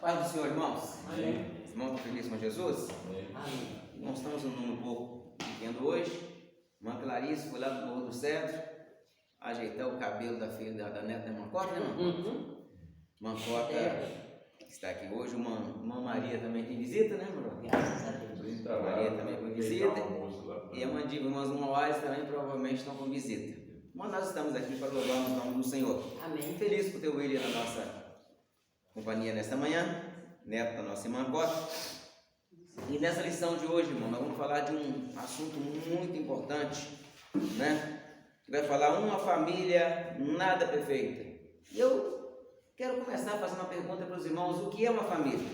Paz do Senhor, irmãos. Amém. Irmãos, estão felizes com Jesus? Amém. Nós estamos num número um pouco pequeno hoje. Irmã Clarice foi lá do Morro do Cedro ajeitar o cabelo da filha da neta da irmã Cota, né, irmã? Irmã Cota está aqui hoje. Irmã Maria também tem visita, né, irmã? Graças a Deus. Maria também com visita. E a irmãs Moares também provavelmente estão com visita. Mas nós estamos aqui para louvar o nome do Senhor. Amém. Feliz por ter o William na nossa companhia nesta manhã, neto da nossa irmã Cota. E nessa lição de hoje, irmão, nós vamos falar de um assunto muito importante, né? Que vai falar uma família nada perfeita. E eu quero começar fazendo uma pergunta para os irmãos: o que é uma família?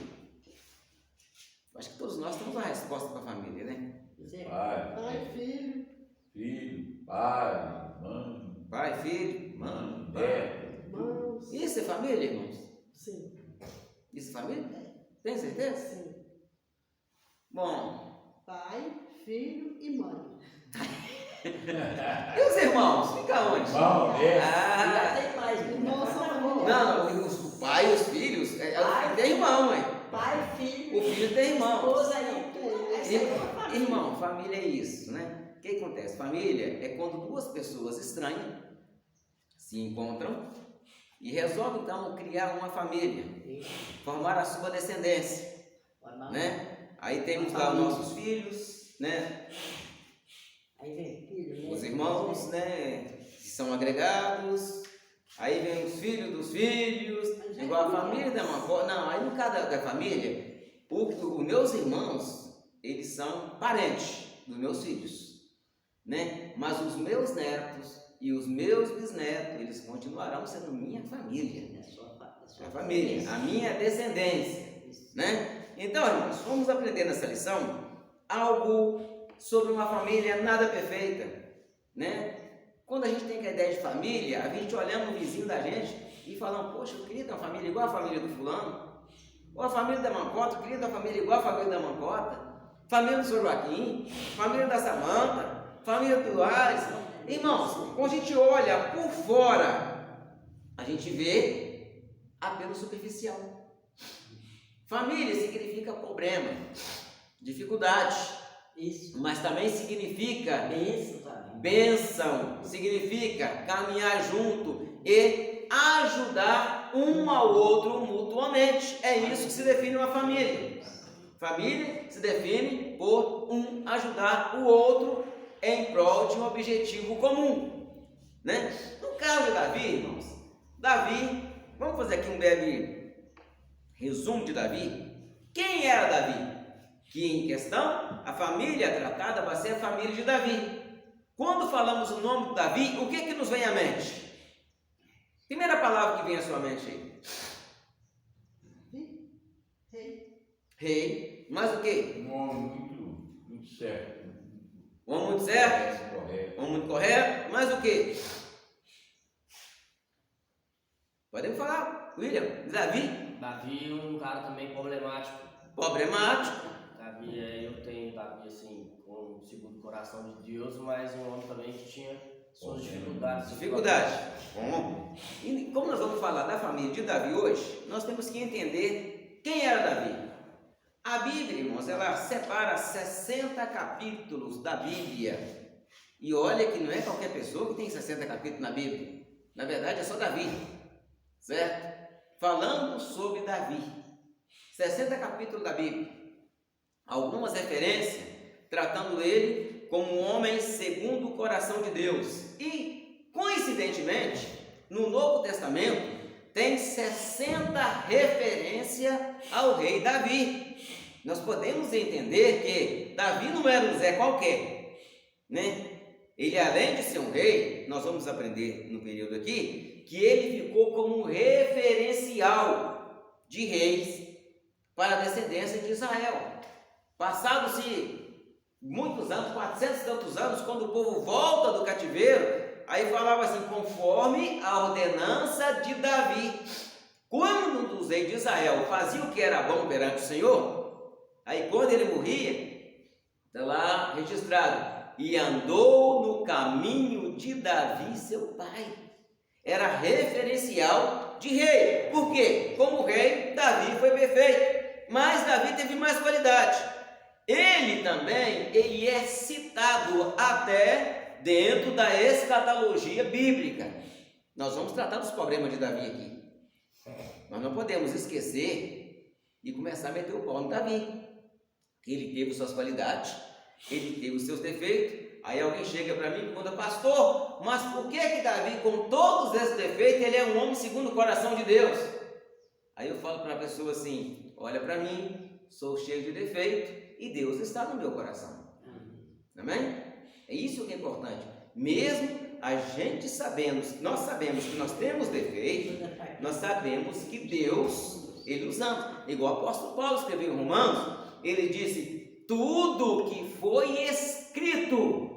Acho que todos nós temos uma resposta para a família, né? Pai, filho. Filho, pai, mãe. Pai, filho, mãe, neto. Irmãos. Isso é família, irmãos? Sim. Isso é família? Tem certeza? Sim. Bom, Pai, filho e mãe. e os irmãos? Fica onde? Irmão, neto. Ah, tem mais. Irmãos são família. não, o pai e os filhos, o filho tem irmão, hein? Pai, filho. O filho tem irmão. Esposa aí. Irmão, família é isso, né? O que acontece? Família é quando duas pessoas estranhas se encontram e resolvem então criar uma família, formar a sua descendência, né? Aí temos lá os nossos filhos, né? Aí vem filho, Os irmãos, né? Que são agregados. Aí vem os filhos dos filhos, igual a família da Macó. Não, aí no caso da família, os meus irmãos, eles são parentes dos meus filhos, né? Mas os meus netos e os meus bisnetos, eles continuarão sendo minha família, a família, a minha descendência, né? Então, irmãos, vamos aprender nessa lição algo sobre uma família nada perfeita, né? Quando a gente tem a ideia de família, a gente olhando o vizinho da gente e falando: poxa, eu queria ter uma família igual a família do fulano, ou a família da Mancota, eu queria ter uma família igual a família da Mancota, família do Sr. Joaquim, família da Samanta, família do Ares. Irmãos, quando a gente olha por fora, a gente vê apelo superficial. Família significa problema, dificuldade. Isso. Mas também significa Bênção. bênção, significa caminhar junto e ajudar um ao outro mutuamente. É isso que se define uma família. Família se define por um ajudar o outro em prol de um objetivo comum, né? No caso de Davi, irmãos, vamos fazer aqui um breve resumo de Davi. Quem era Davi? Que em questão, a família tratada vai ser a família de Davi. Quando falamos o nome de Davi, o que nos vem à mente? Primeira palavra que vem à sua mente aí. Rei. Rei. Mas o que? Um homem muito certo. Um homem muito certo? Correto. Um homem muito correto. Mas o que? Podemos falar, William. Davi? Davi é um cara também problemático. Problemático. Davi, eu tenho Davi assim, com segundo o coração de Deus, mas um homem também que tinha suas dificuldades. Dificuldade. Bom, e como nós vamos falar da família de Davi hoje, nós temos que entender quem era Davi. A Bíblia, irmãos, ela separa 60 capítulos da Bíblia. E olha que não é qualquer pessoa que tem 60 capítulos na Bíblia. Na verdade, é só Davi, certo? Falando sobre Davi. 60 capítulos da Bíblia. Algumas referências tratando ele como um homem segundo o coração de Deus. E, coincidentemente, no Novo Testamento tem 60 referências ao rei Davi. Nós podemos entender que Davi não era um Zé qualquer, né? Ele, além de ser um rei, nós vamos aprender no período aqui, que ele ficou como um referencial de reis para a descendência de Israel. Passados-se muitos anos, 400 e tantos anos, quando o povo volta do cativeiro, aí falava assim: conforme a ordenança de Davi. Quando um dos reis de Israel fazia o que era bom perante o Senhor, aí quando ele morria, está lá registrado: e andou no caminho de Davi, seu pai. era referencial de rei. Por quê? Como rei, Davi foi perfeito, mas Davi teve mais qualidade. Ele é citado até dentro da escatologia bíblica. Nós vamos tratar dos problemas de Davi aqui. Nós não podemos esquecer e começar a meter o pau no Davi. Ele teve suas qualidades, ele teve os seus defeitos. Aí alguém chega para mim e pergunta: pastor, mas por que Davi, com todos esses defeitos, ele é um homem segundo o coração de Deus? Aí eu falo para a pessoa assim: olha para mim, sou cheio de defeito e Deus está no meu coração. Amém? É isso que é importante. Mesmo a gente nós sabemos que nós temos defeito, nós sabemos que Deus, Ele nos ama. Igual o apóstolo Paulo escreveu em Romanos, ele disse: tudo que foi escrito,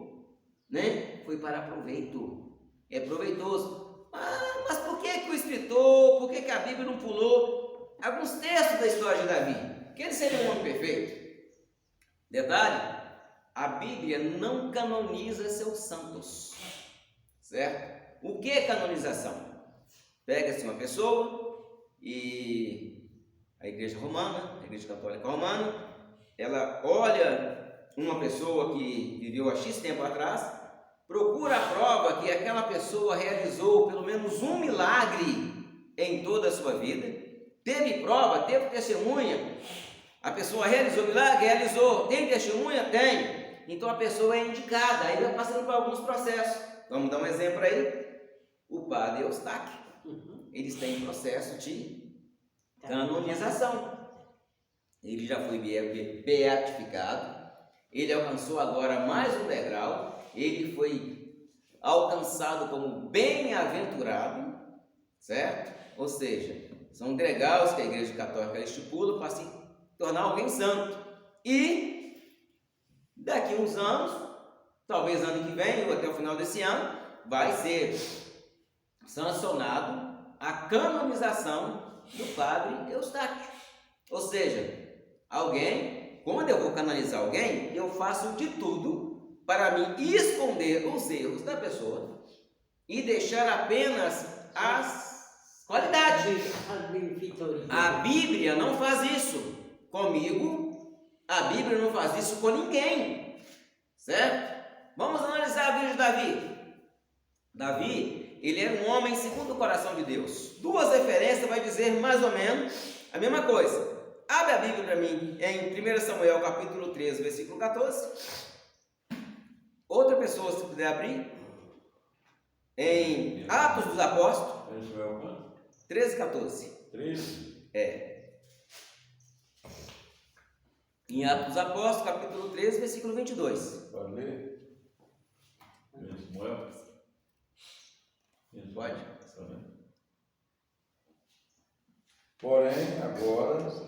né, foi para proveito, é proveitoso. Mas por que o escritor, por que a Bíblia não pulou alguns textos da história de Davi? Que ele seria um homem perfeito. Detalhe: a Bíblia não canoniza seus santos, certo? O que é canonização? Pega-se uma pessoa e a Igreja Romana, a Igreja Católica Romana, ela olha uma pessoa que viveu há X tempo atrás, procura a prova que aquela pessoa realizou pelo menos um milagre em toda a sua vida, teve prova, teve testemunha. A pessoa realizou milagre? Realizou. Tem testemunha? Tem. Então a pessoa é indicada, aí vai passando por alguns processos. Vamos dar um exemplo aí. O padre Eustáquio, eles têm processo de canonização. Ele já foi beatificado, ele alcançou agora mais um degrau, ele foi alcançado como bem-aventurado, certo? Ou seja, são degraus que a Igreja Católica estipula para se tornar alguém santo. E daqui a uns anos, talvez ano que vem ou até o final desse ano, vai ser sancionado a canonização do padre Eustáquio. Ou seja, quando eu vou canonizar alguém, eu faço de tudo para me esconder os erros da pessoa e deixar apenas as qualidades. A Bíblia não faz isso comigo, a Bíblia não faz isso com ninguém, certo? Vamos analisar a vida de Davi. Davi, ele era um homem segundo o coração de Deus. Duas referências vai dizer mais ou menos a mesma coisa. Abre a Bíblia para mim em 1 Samuel capítulo 13, versículo 14. Outra pessoa, se puder abrir, em Atos dos Apóstolos 13, 14. 13? Em Atos dos Apóstolos, capítulo 13, versículo 22. Pode ler? Samuel? Pode. Porém, agora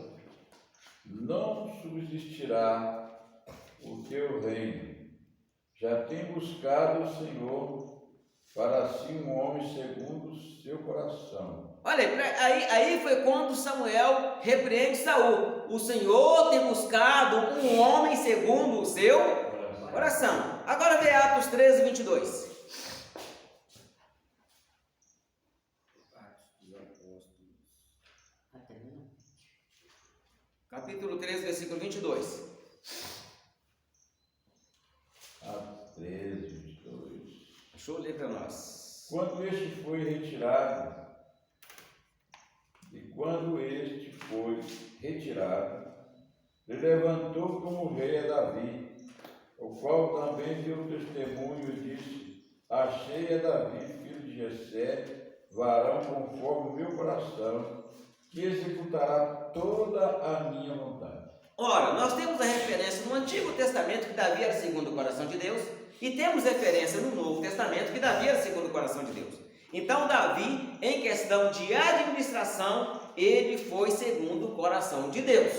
não subsistirá o teu reino. Já tem buscado o Senhor para si um homem segundo o seu coração. Olha, aí foi quando Samuel repreende Saul. O Senhor tem buscado um homem segundo o seu coração. Agora vê Atos 13, 22. Capítulo 13, versículo 22. Atos 13, 22. Deixa eu ler para nós. Quando este foi retirado, ele levantou como rei a Davi, o qual também deu testemunho e disse: achei a Davi, filho de Jessé, varão conforme o meu coração, que executará toda a minha vontade. Ora, nós temos a referência no Antigo Testamento que Davi era segundo o coração de Deus, e temos referência no Novo Testamento que Davi era segundo o coração de Deus. Então Davi, em questão de administração, ele foi segundo o coração de Deus,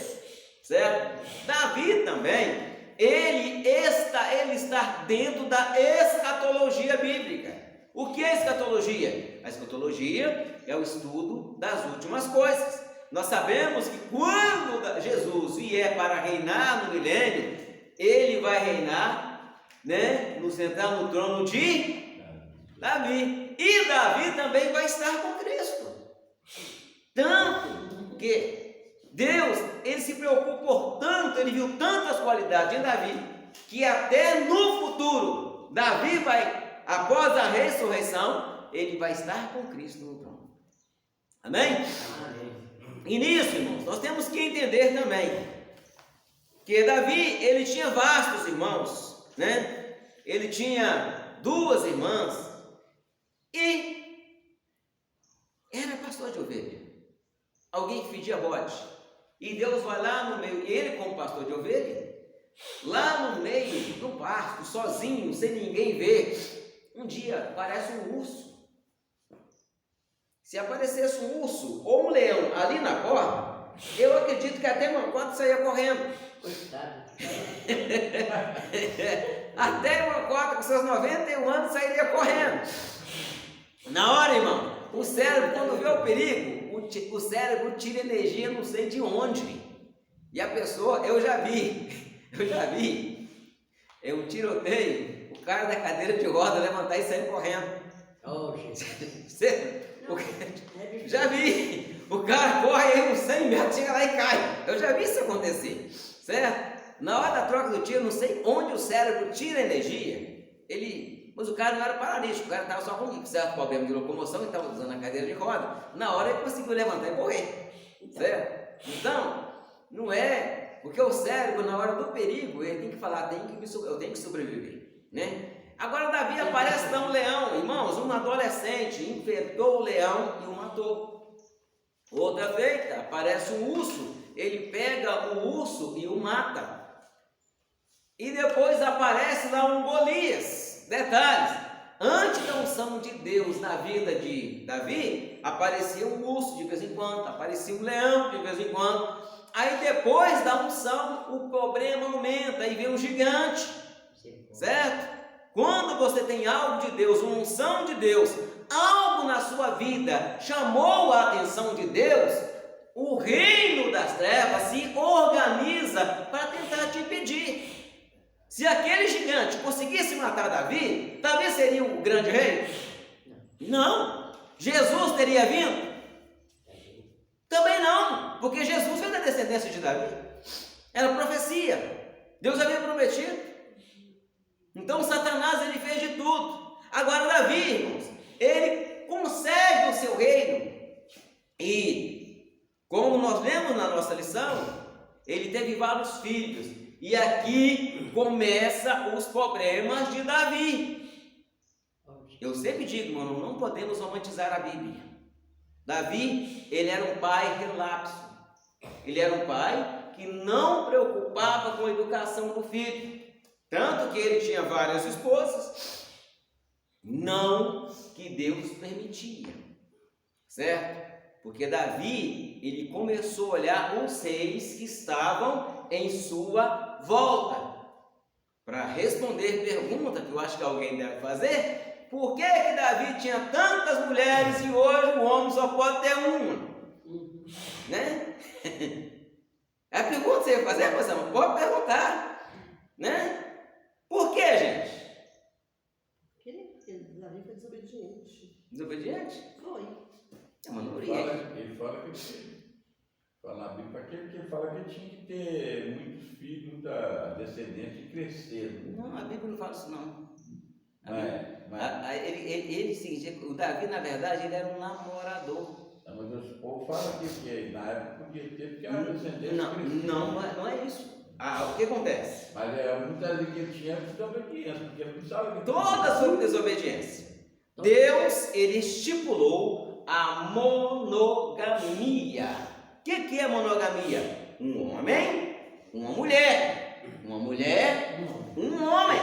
certo? Davi também, ele está dentro da escatologia bíblica. O que é escatologia? A escatologia é o estudo das últimas coisas. Nós sabemos que quando Jesus vier para reinar no milênio, ele vai reinar, né, nos sentar no trono de Davi. E Davi também vai estar com Cristo. Tanto que Deus, ele se preocupou tanto, ele viu tantas qualidades em Davi, que até no futuro, Davi vai, após a ressurreição, ele vai estar com Cristo no trono. Amém? E nisso, irmãos, nós temos que entender também que Davi, ele tinha vastos irmãos, né? Ele tinha 2 irmãs e era pastor de ovelha. Alguém que fedia bode. E Deus vai lá no meio, ele como pastor de ovelha, lá no meio do pasto, sozinho, sem ninguém ver, um dia aparece um urso. Se aparecesse um urso ou um leão ali na porta, eu acredito que até uma cota saía correndo. Coitado. Até uma cota com seus 91 anos sairia correndo. Na hora, irmão, o cérebro, quando vê o perigo, o cérebro tira energia não sei de onde. E a pessoa, eu já vi, é um tiroteio, o cara da cadeira de roda levantar e sair correndo. Oh, gente. Já vi, o cara corre aí uns 100 metros, chega lá e cai. Eu já vi isso acontecer, certo? Na hora da troca do tiro, não sei onde o cérebro tira energia, mas o cara não era paralítico, o cara estava só com um certo problema de locomoção e estava usando a cadeira de roda. Na hora ele conseguiu levantar e correr, certo? Então, não é, porque o cérebro, na hora do perigo, ele tem que falar, eu tenho que sobreviver, né? Agora Davi aparece lá um leão, irmãos, um adolescente enfrentou o leão e o matou. Outra feita, aparece um urso, ele pega o urso e o mata. E depois aparece lá um Golias. Detalhes, antes da unção de Deus na vida de Davi, aparecia um urso de vez em quando, aparecia um leão de vez em quando. Aí depois da unção, o problema aumenta e vem um gigante, certo? Quando você tem algo de Deus, uma unção de Deus, algo na sua vida chamou a atenção de Deus, o reino das trevas se organiza para tentar te impedir. Se aquele gigante conseguisse matar Davi, Davi seria o grande rei? Não. Jesus teria vindo? Também não, porque Jesus veio da descendência de Davi. Era profecia. Deus havia prometido. Então Satanás, ele fez de tudo. Agora Davi, irmãos, ele consegue o seu reino. E como nós lemos na nossa lição, ele teve vários filhos. E aqui começam os problemas de Davi. Eu sempre digo, mano, não podemos romantizar a Bíblia. Davi, ele era um pai relapso. Ele era um pai que não preocupava com a educação do filho. Tanto que ele tinha várias esposas, não que Deus permitia, certo? Porque Davi, ele começou a olhar os reis que estavam em sua volta. Para responder pergunta que eu acho que alguém deve fazer, por que Davi tinha tantas mulheres e hoje o homem só pode ter uma? Né? É a pergunta que você vai fazer, mas não pode perguntar, né? Por que, gente? Porque Davi foi desobediente. Desobediente? Foi. É uma minoria. Ele fala que fala na Bíblia para aquele que fala que tinha que ter muitos filhos da descendência e crescer. Não, a Bíblia não fala isso não. Mas O Davi, na verdade, ele era um namorador. Mas o povo fala que na época podia ter, porque era descendência Não é isso. O que acontece? Mas muitas vezes que ele tinha desobediência, porque ele não sabe que Toda sobre desobediência. Deus, ele estipulou a monogamia. O que é monogamia? Um homem, uma mulher. Uma mulher, um homem.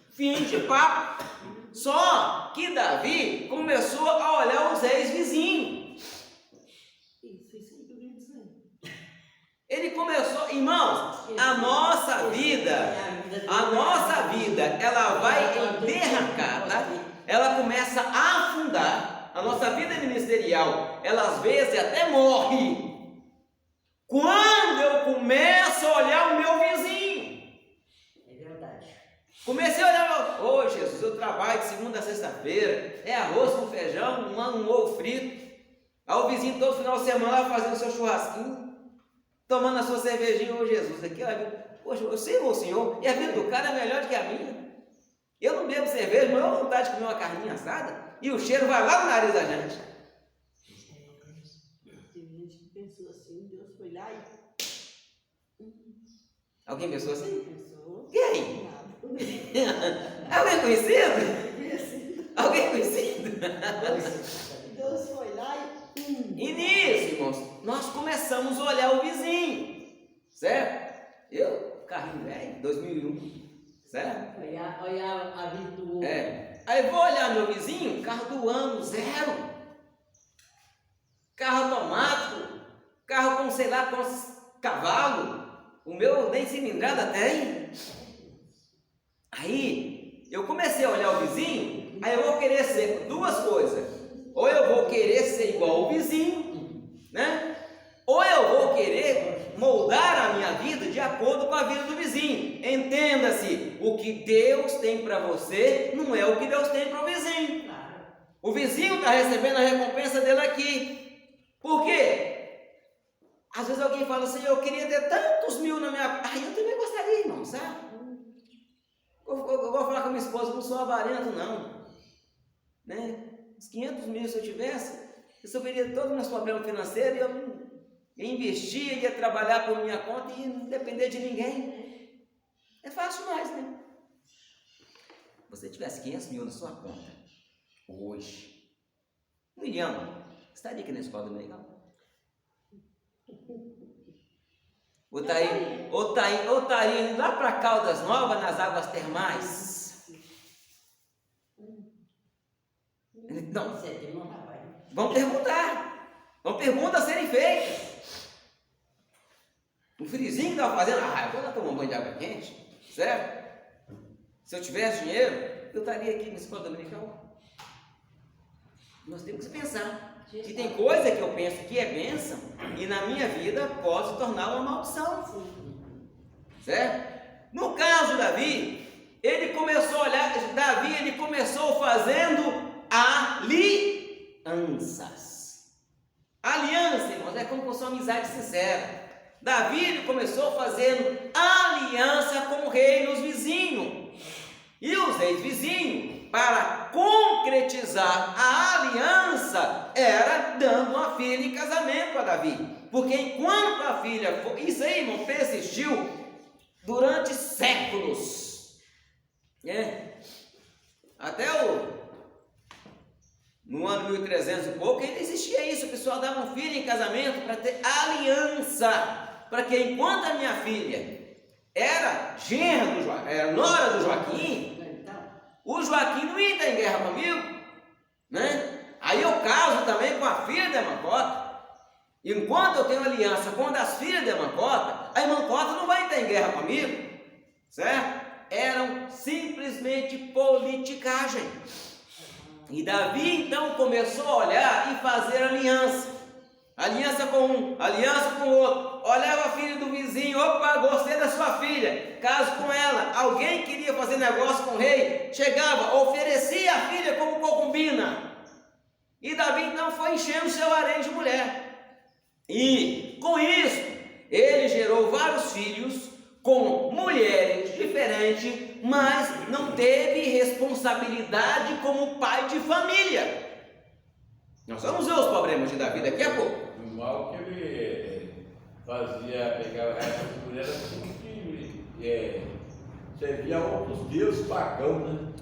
Fim de papo. Só que Davi começou a olhar os reis vizinhos. Isso que eu queria dizer. Ele começou, irmãos, a nossa vida, ela vai em derracada, ela começa a afundar, a nossa vida ministerial, ela às vezes até morre, quando eu começo a olhar o meu vizinho. É verdade. Comecei a olhar, ô Jesus, eu trabalho de segunda a sexta-feira, é arroz com feijão, um ovo frito. Aí o vizinho todo final de semana lá fazendo seu churrasquinho, tomando a sua cervejinha, ô Jesus, aqui, olha, poxa, eu sirvo o Senhor, e a vida do cara é melhor do que a minha. Eu não bebo cerveja, mas eu tenho vontade de comer uma carninha assada, e o cheiro vai lá no nariz da gente. Tem gente que pensou assim, Deus foi lá e Alguém pensou assim? pensou. Quem? Nada. Alguém conhecido? Assim, Alguém conhecido? Deus foi lá e E nisso, irmãos, nós começamos a olhar o vizinho, certo? Eu, carrinho velho, 2001, certo? Olhar a vida do outro. Aí vou olhar meu vizinho, carro do ano, 0. Carro automático, carro com sei lá quantos cavalos, o meu nem cilindrada tem. Aí eu comecei a olhar o vizinho, aí eu vou querer ser duas coisas. Ou eu vou querer ser igual ao vizinho, né? Ou eu vou querer moldar a minha vida de acordo com a vida do vizinho. Entenda-se, o que Deus tem para você não é o que Deus tem para o vizinho. Claro. O vizinho está recebendo a recompensa dele aqui. Por quê? Às vezes alguém fala assim, eu queria ter tantos mil na minha... eu também gostaria, irmão, sabe? Eu vou falar com a minha esposa, não sou avarento, não. Né? Os 500 mil, se eu tivesse, eu resolveria todos os meus problemas financeiros, eu investia, ia trabalhar por minha conta e não depender de ninguém. É fácil mais, né? Se você tivesse 500 mil na sua conta, hoje, 1 milhão, estaria aqui na escola dominical? Ou estaria indo lá para Caldas Novas, nas águas termais? Então, vamos perguntar. Vão perguntas a serem feitas. O frizinho que estava fazendo, eu vou lá tomar um banho de água quente, certo? Se eu tivesse dinheiro, eu estaria aqui na escola dominical. Nós temos que pensar que tem coisa que eu penso que é bênção e na minha vida pode se tornar uma maldição, certo? No caso de Davi, ele começou a olhar, ele começou fazendo alianças. Aliança, irmãos, é como fosse uma amizade sincera. Davi ele começou fazendo aliança com o rei e os vizinhos. E os reis vizinhos, para concretizar a aliança, era dando uma filha em casamento a Davi. Porque enquanto a filha foi, isso aí, irmão, persistiu durante séculos. Até no ano 1300 e pouco, ainda existia isso. O pessoal dava um filho em casamento para ter aliança. Para que enquanto a minha filha era genra do Joaquim, era nora do Joaquim, o Joaquim não ia estar em guerra comigo, né? Aí eu caso também com a filha da irmã Cota. Enquanto eu tenho aliança com uma das filhas da irmã Cota, a irmã Cota não vai estar em guerra comigo, certo? Eram simplesmente politicagem. E Davi então começou a olhar e fazer aliança. Aliança com um, aliança com o outro. Olhava a filha do vizinho, opa, gostei da sua filha, caso com ela. Alguém queria fazer negócio com o rei, chegava, oferecia a filha como concubina. E Davi então foi enchendo seu harém de mulher. E com isso, ele gerou vários filhos com mulheres diferentes, mas não teve responsabilidade como pai de família. Nós vamos ver os problemas de Davi daqui a pouco. O mal que ele fazia, pegava essas mulheres assim que servia a outros deuses pagãos, né?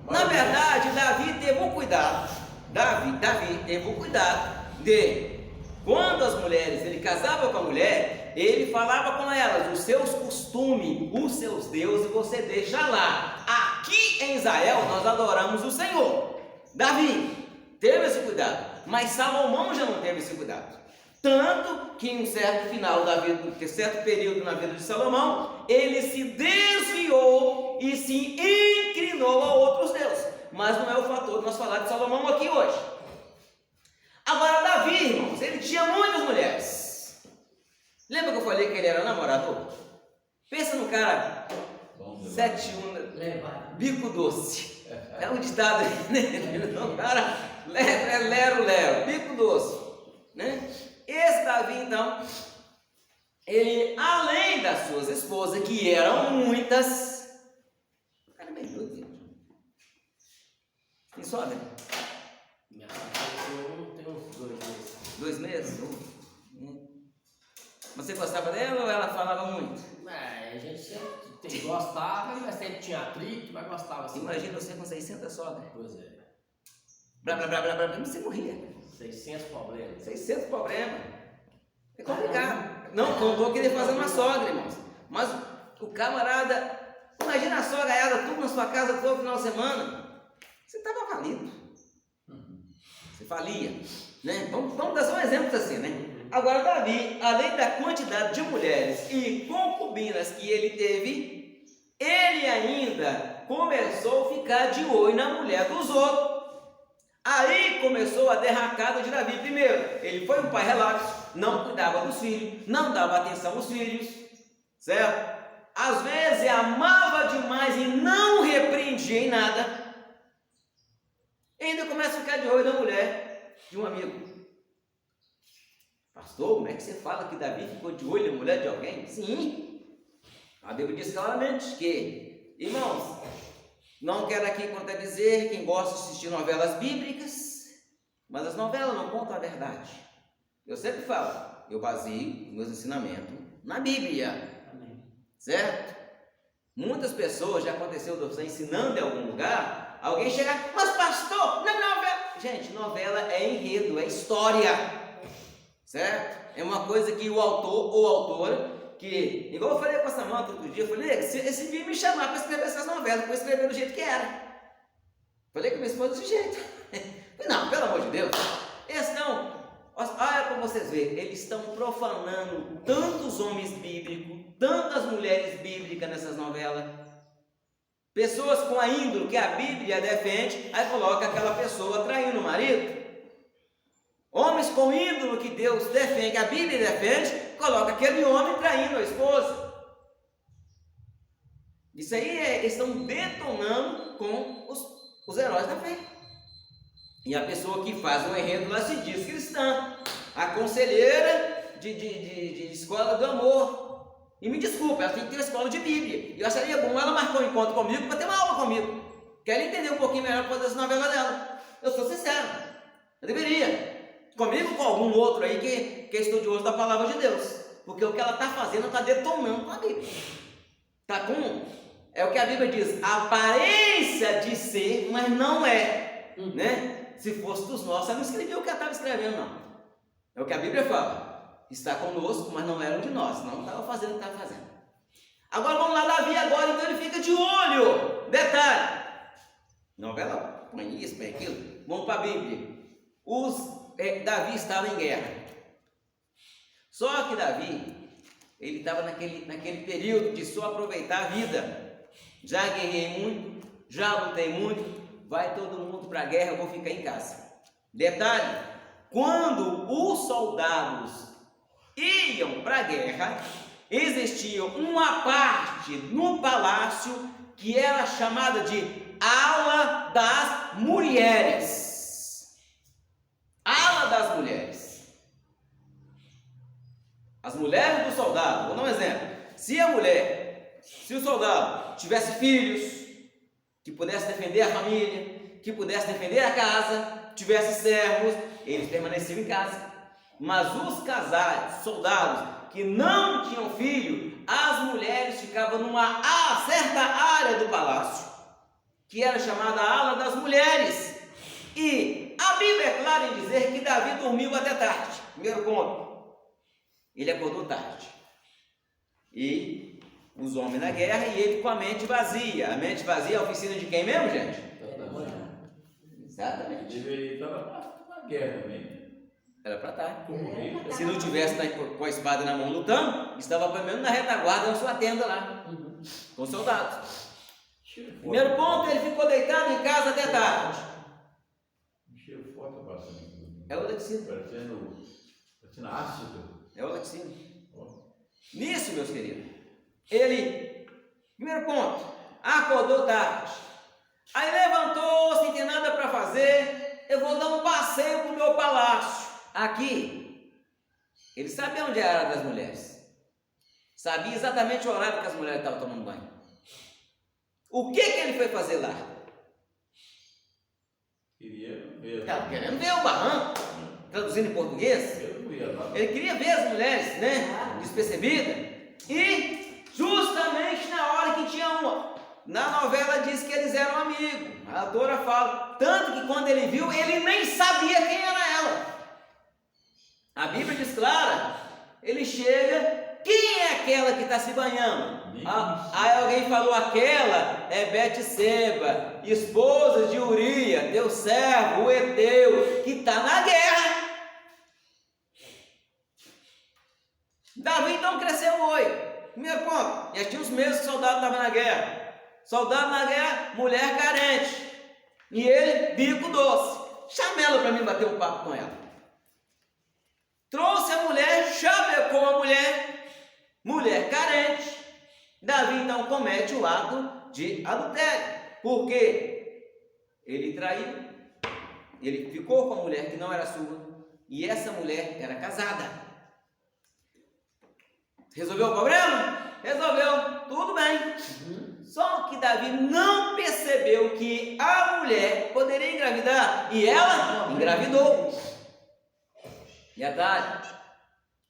Na verdade, Davi teve um cuidado. Davi teve um cuidado de, quando as mulheres, ele casava com a mulher, ele falava com elas, os seus costumes, os seus deuses, você deixa lá. Aqui em Israel nós adoramos o Senhor. Davi teve esse cuidado, mas Salomão já não teve esse cuidado. Tanto que em um certo final da vida, certo período na vida de Salomão, ele se desviou e se inclinou a outros deuses. Mas não é o fator de nós falar de Salomão aqui hoje. Agora Davi, irmãos, ele tinha muitas mulheres. Lembra que eu falei que ele era namorador? Pensa no cara 7 Levar. bico doce. É um ditado, né? O cara lero, bico doce, né? Esse Davi, então, ele, além das suas esposas, que eram muitas, o cara é bem doido, gente. Tem sogra? Minha sogra tem uns 2 meses. 2 meses? Você gostava dela ou ela falava muito? A gente sempre gostava, mas sempre tinha atrito, mas gostava assim. Imagina você com 600 sogras. Pois é. Blá, você morria. 600 problemas. 600 problemas. É complicado. Não contou querer fazer uma sogra, irmãos. Mas o camarada, imagina a sogra ela tudo na sua casa todo final de semana. Você estava falido. Você falia. Né? Vamos dar só um exemplo assim, né? Agora, Davi, além da quantidade de mulheres e concubinas que ele teve, ele ainda começou a ficar de olho na mulher dos outros. Aí começou a derracada de Davi. Primeiro, ele foi um pai relapso, não cuidava dos filhos, não dava atenção aos filhos, certo? Às vezes amava demais e não repreendia em nada. E ainda começa a ficar de olho na mulher de um amigo. Pastor, como é que você fala que Davi ficou de olho na mulher de alguém? Sim, a Bíblia diz claramente que, irmãos, não quero aqui contradizer quem gosta de assistir novelas bíblicas, mas as novelas não contam a verdade. Eu sempre falo, eu baseio meus ensinamentos na Bíblia. Amém. Certo? Muitas pessoas, já aconteceu de você ensinando em algum lugar, alguém chegar, mas pastor, na novela. Gente, novela é enredo, é história. Certo? É uma coisa que o autor ou autora, que, igual eu falei com a Samanta outro dia, eu falei, esse dia me chamar para escrever essas novelas, para escrever do jeito que era. Falei com minha esposa desse jeito. Não, pelo amor de Deus. Eles não. Olha para vocês verem, eles estão profanando tantos homens bíblicos, tantas mulheres bíblicas nessas novelas. Pessoas com a índole que a Bíblia defende, aí coloca aquela pessoa traindo o marido. Homens com ídolo que Deus defende, que a Bíblia defende, coloca aquele homem traindo a esposa. Isso aí eles estão detonando com os heróis da fé. E a pessoa que faz um enredo lá se diz cristã, a conselheira de escola do amor. E me desculpa, ela tem que ter uma escola de Bíblia. E eu acharia bom ela marcar um encontro comigo para ter uma aula comigo. Quero entender um pouquinho melhor para as novelas dela. Eu sou sincero, eu deveria. Comigo com algum outro aí que é estudioso da palavra de Deus. Porque o que ela está fazendo está detonando com a Bíblia. Está com, é o que a Bíblia diz, aparência de ser, mas não é. Né? Se fosse dos nossos, ela não escrevia o que ela estava escrevendo, não. É o que a Bíblia fala. Está conosco, mas não era um de nós. Não estava fazendo o que estava fazendo. Agora vamos lá, Davi agora, então ele fica de olho. Detalhe. Novela, põe isso, põe aquilo. Vamos para a Bíblia. Davi estava em guerra. Só que Davi, ele estava naquele período de só aproveitar a vida. Já guerrei muito, já lutei muito, vai todo mundo para a guerra, eu vou ficar em casa. Detalhe, quando os soldados iam para a guerra, existia uma parte no palácio que era chamada de ala das mulheres. Ala das mulheres. As mulheres do soldado, vou dar um exemplo. Se o soldado tivesse filhos, que pudesse defender a família, que pudesse defender a casa, tivesse servos, eles permaneciam em casa. Mas os casais, soldados que não tinham filho, as mulheres ficavam numa certa área do palácio, que era chamada ala das mulheres. E a Bíblia é clara em dizer que Davi dormiu até tarde. Primeiro ponto, ele acordou tarde. E os homens na guerra e ele com a mente vazia. A mente vazia é a oficina de quem mesmo, gente? Exatamente. Deveria estar na guerra também. Era para estar. Correr. Se não tivesse com a espada na mão lutando, estava pelo menos na retaguarda na sua tenda lá, com soldados. Primeiro ponto, ele ficou deitado em casa até tarde. Cheiro forte bastante. É o laticínio. Parecendo ácido. É o laticínio. Nisso, meus queridos, ele Primeiro ponto, acordou tarde. Aí levantou, sem ter nada para fazer, eu vou dar um passeio para o meu palácio. Aqui, ele sabia onde era a hora das mulheres. Sabia exatamente o horário que as mulheres estavam tomando banho. O que ele foi fazer lá? Queria ver. Estava querendo ver o barranco, traduzindo em português. Eu não ia lá. Ele queria ver as mulheres, né? Despercebidas. E justamente na hora que tinha uma. Na novela diz que eles eram amigos. A autora fala. Tanto que quando ele viu, ele nem sabia quem era ela. A Bíblia diz clara. Ele chega. Quem é aquela que está se banhando? Aí alguém falou, aquela é Betseba, esposa de Urias, teu servo, o Eteu, que está na guerra. Davi então cresceu oi. Primeiro ponto, já tinha uns meses que o soldado estava na guerra. Soldado na guerra, mulher carente. E ele, bico doce. Chama ela para mim bater um papo com ela. Trouxe a mulher, chavecou a mulher carente. Davi então comete o ato de adultério. Porque ele traiu, ele ficou com a mulher que não era sua. E essa mulher era casada. Resolveu o problema? Resolveu, tudo bem. Só que Davi não percebeu que a mulher poderia engravidar. E ela engravidou. Detalhe.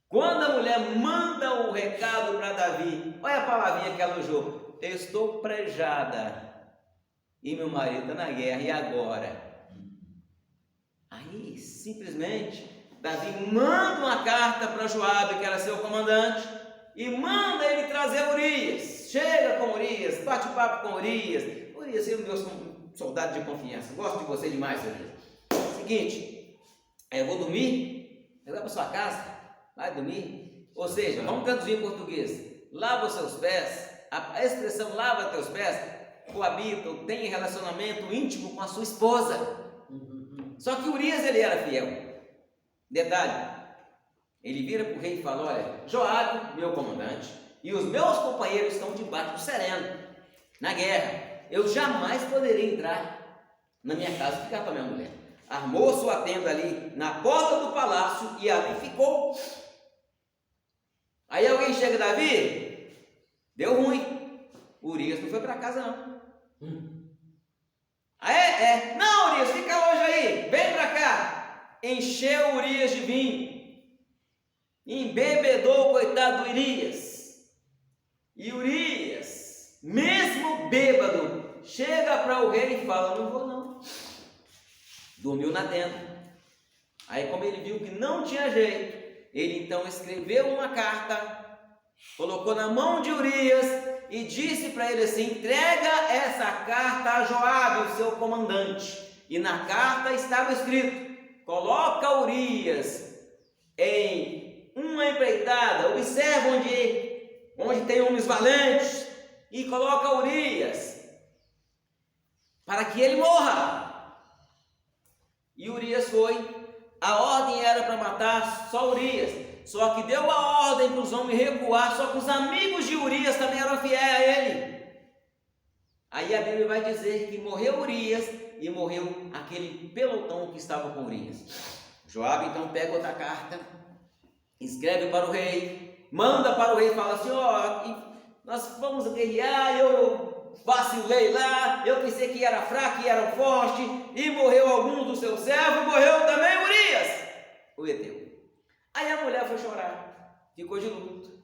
Quando a mulher manda o recado para Davi, olha a palavrinha que ela usou. Eu estou prejada. E meu marido está na guerra. E agora? Aí, simplesmente, Davi manda uma carta para Joabe, que era seu comandante, e manda ele trazer Urias. Chega com Urias, bate papo com Urias. Urias, eu meu soldado de confiança, gosto de você demais, Urias. Seguinte, eu vou dormir, eu vou para sua casa, vai dormir. Ou seja, vamos traduzir em português. Lava os seus pés, a expressão lava teus pés, coabita, tem relacionamento íntimo com a sua esposa. Só que Urias, ele era fiel. Detalhe, ele vira para o rei e fala, olha, Joabe, meu comandante, e os meus companheiros estão debaixo do sereno, na guerra. Eu jamais poderia entrar na minha casa e ficar com a minha mulher. Armou sua tenda ali na porta do palácio e ali ficou. Aí alguém chega, Davi, deu ruim. Urias não foi para casa não. Não, Urias, fica hoje aí, vem para cá. Encheu Urias de vinho. Embebedou o coitado do Urias. E Urias, mesmo bêbado, chega para o rei e fala, não vou não. Dormiu na tenda. Aí como ele viu que não tinha jeito, ele então escreveu uma carta, colocou na mão de Urias e disse para ele assim, entrega essa carta a Joabe, o seu comandante. E na carta estava escrito, coloca Urias em uma empreitada, observa onde tem homens valentes, e coloca Urias, para que ele morra. E Urias foi, a ordem era para matar só Urias, só que deu a ordem para os homens recuar, só que os amigos de Urias também eram fiéis a ele. Aí a Bíblia vai dizer que morreu Urias e morreu aquele pelotão que estava com Urias. Joabe então pega outra carta, escreve para o rei, manda para o rei e fala assim, nós vamos guerrear, eu vacilei lá, eu pensei que era fraco e era forte, e morreu algum dos seus servos, morreu também Urias, o Eteu. Aí a mulher foi chorar, ficou de luto,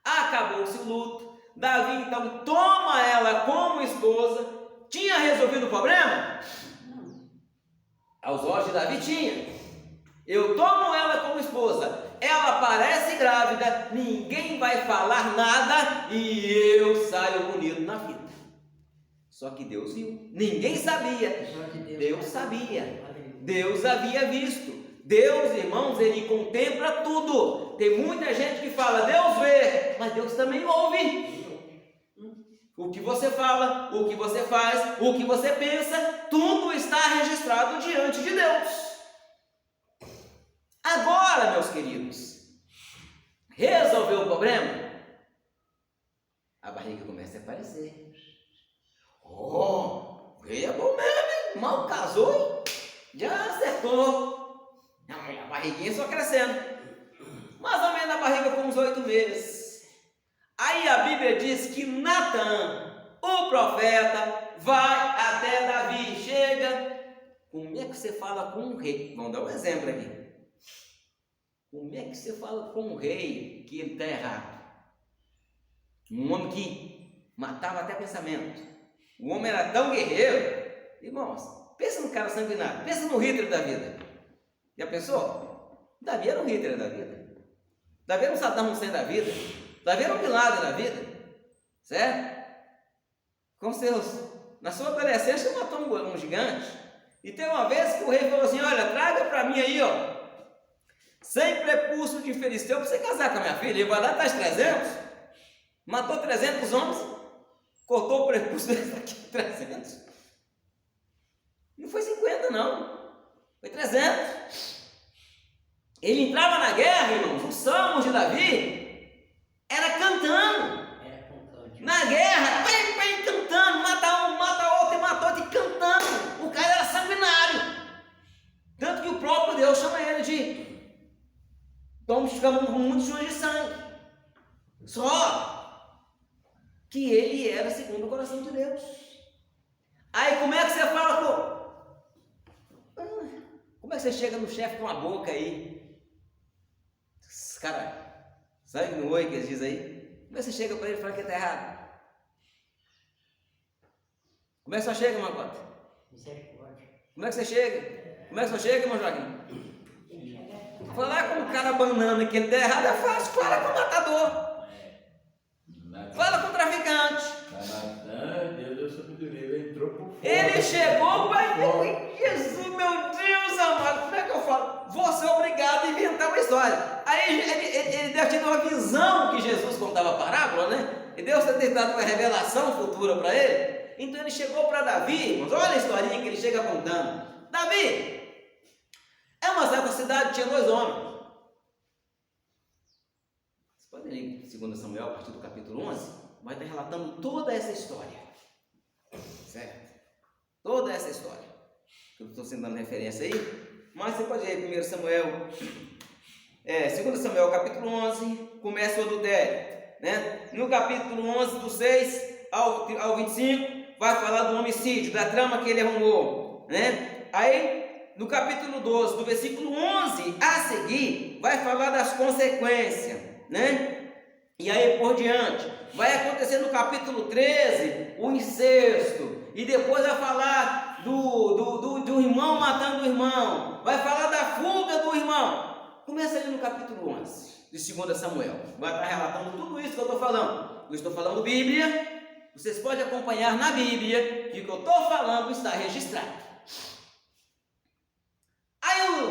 acabou-se o luto. Davi então toma ela como esposa. Tinha resolvido o problema? Aos olhos de Davi tinha. Eu tomo ela como esposa, ela parece grávida, ninguém vai falar nada e eu saio bonito na fita. Só que Deus viu, ninguém sabia, Deus sabia, Deus havia visto. Deus, irmãos, Ele contempla tudo. Tem muita gente que fala, Deus vê, mas Deus também ouve. O que você fala, o que você faz, o que você pensa, tudo está registrado diante de Deus. Agora, meus queridos, resolveu o problema? a barriga começa a aparecer. Oh, o rei é bom mesmo, hein? Mal casou, já acertou. A barriguinha só crescendo. Mais ou menos a barriga com uns 8 meses. Aí a Bíblia diz que Natã, o profeta, vai até Davi. Chega. Como é que você fala com um rei? Vamos dar um exemplo aqui. Como é que você fala com um rei que ele está errado? Um homem que matava até pensamento. O homem era tão guerreiro. Irmãos, pensa no cara sanguinário. Pensa no Hitler da vida. Já pensou? Davi era um Hitler da vida. Davi era um Saddam Hussein da vida. Davi era um milagre da vida. Certo? Com seus... Na sua adolescência matou um gigante. E tem uma vez que o rei falou assim: olha, traga para mim aí, ó, 100 prepúcios de filisteu para você casar com a minha filha. Ele vai dar tais 300. Matou 300 homens. Cortou o prepúcio daqui 300. Não foi 50 não. Foi 300. Ele entrava na guerra, irmãos. Os salmos de Davi era cantando. Era com cântico. Na guerra, bem cantando. Mata um, mata outro e matou outro e cantando. O cara era sanguinário. Tanto que o próprio Deus chama ele de Tom, ficamos com muitos chuvas de sangue. Só que ele era segundo o coração de Deus. Aí como é que você fala com... Como é que você chega no chefe com a boca aí? Cara, sangue no oi que eles dizem aí. Como é que você chega para ele e fala que está errado? Como é que você chega, Macota? Misericórdia. Como é que você chega? Como é que você chega, irmão Joaquim? Falar com o cara banana que ele der errado é fácil. Fala com o matador. Fala com o traficante. Natã, Deus deu sabedoria, ele entrou por fora. Ele chegou, pai, Jesus, meu Deus amado, como é que eu falo? Vou ser obrigado a inventar uma história. Aí ele deve ter uma visão que Jesus contava a parábola, né? E Deus deve ter dado uma revelação futura para ele. Então ele chegou para Davi, irmãos, olha a historinha que ele chega contando. Davi, é uma certa cidade, tinha 2 homens. Vocês podem ler em 2 Samuel, a partir do capítulo 11, vai estar relatando toda essa história. Certo? Toda essa história. Eu estou sendo dando referência aí, mas você pode ler 1 Samuel, 2 Samuel, capítulo 11, começa o adultério. Né? No capítulo 11, do 6 ao 25, vai falar do homicídio, da trama que ele arrumou. Né? Aí, no capítulo 12, do versículo 11 a seguir, vai falar das consequências, né? E aí por diante, vai acontecer no capítulo 13, o incesto, e depois vai falar do irmão matando o irmão, vai falar da fuga do irmão. Começa ali no capítulo 11, de 2 Samuel, vai estar relatando tudo isso que eu estou falando. Eu estou falando Bíblia, vocês podem acompanhar na Bíblia, que o que eu estou falando está registrado. Aí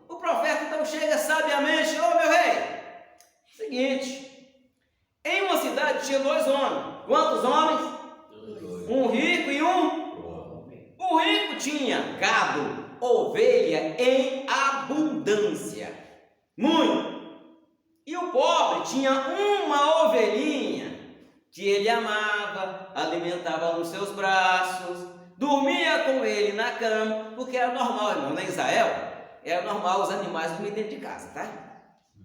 o profeta então chega sabiamente: ô meu rei, seguinte, em uma cidade tinha 2 homens. Quantos homens? 2. Um rico e um. O rico tinha gado, ovelha em abundância, muito. E o pobre tinha uma ovelhinha que ele amava, alimentava nos seus braços, dormia com ele na cama, porque era normal, irmão, na Israel, era normal os animais dormirem dentro de casa, tá?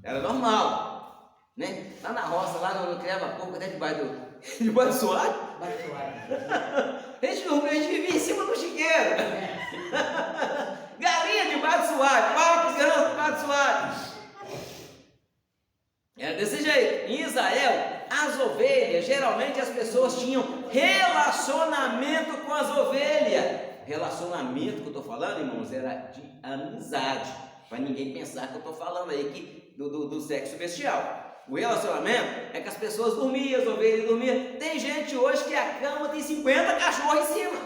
Era normal, né? Lá na roça, lá no criava pouco, até debaixo do soalho. A gente vivia em cima do chiqueiro. Galinha debaixo do soalho, pau criança debaixo do soalho. Era desse jeito. Em Israel, as ovelhas, geralmente as pessoas tinham relacionamento com as ovelhas. Relacionamento que eu estou falando, irmãos, era de amizade. Para ninguém pensar que eu estou falando aí do sexo bestial. O relacionamento é que as pessoas dormiam, as ovelhas dormiam. Tem gente hoje que a cama tem 50 cachorros em cima.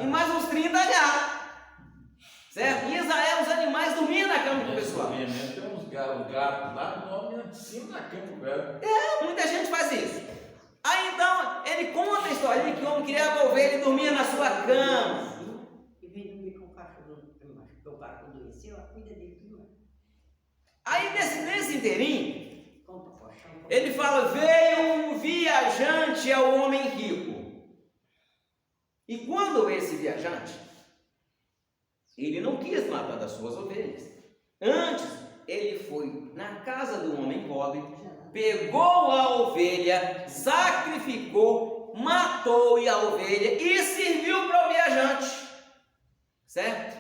E mais uns 30 gatos. Certo? Em Israel, os animais dormiam na cama do pessoal. Tem uns gatos lá, dormem em cima da cama, velho. Muita gente faz isso. Aí então, ele conta a história que o homem criava ovelha e dormia na sua cama. E vem dormir com o cachorro, porque o cachorro adoeceu, cuida dele tudo. Aí nesse inteirinho, Ele fala: veio um viajante ao homem rico. E quando esse viajante, ele não quis matar das suas ovelhas. Antes, ele foi na casa do homem pobre, pegou a ovelha, sacrificou, matou a ovelha e serviu para o viajante. Certo?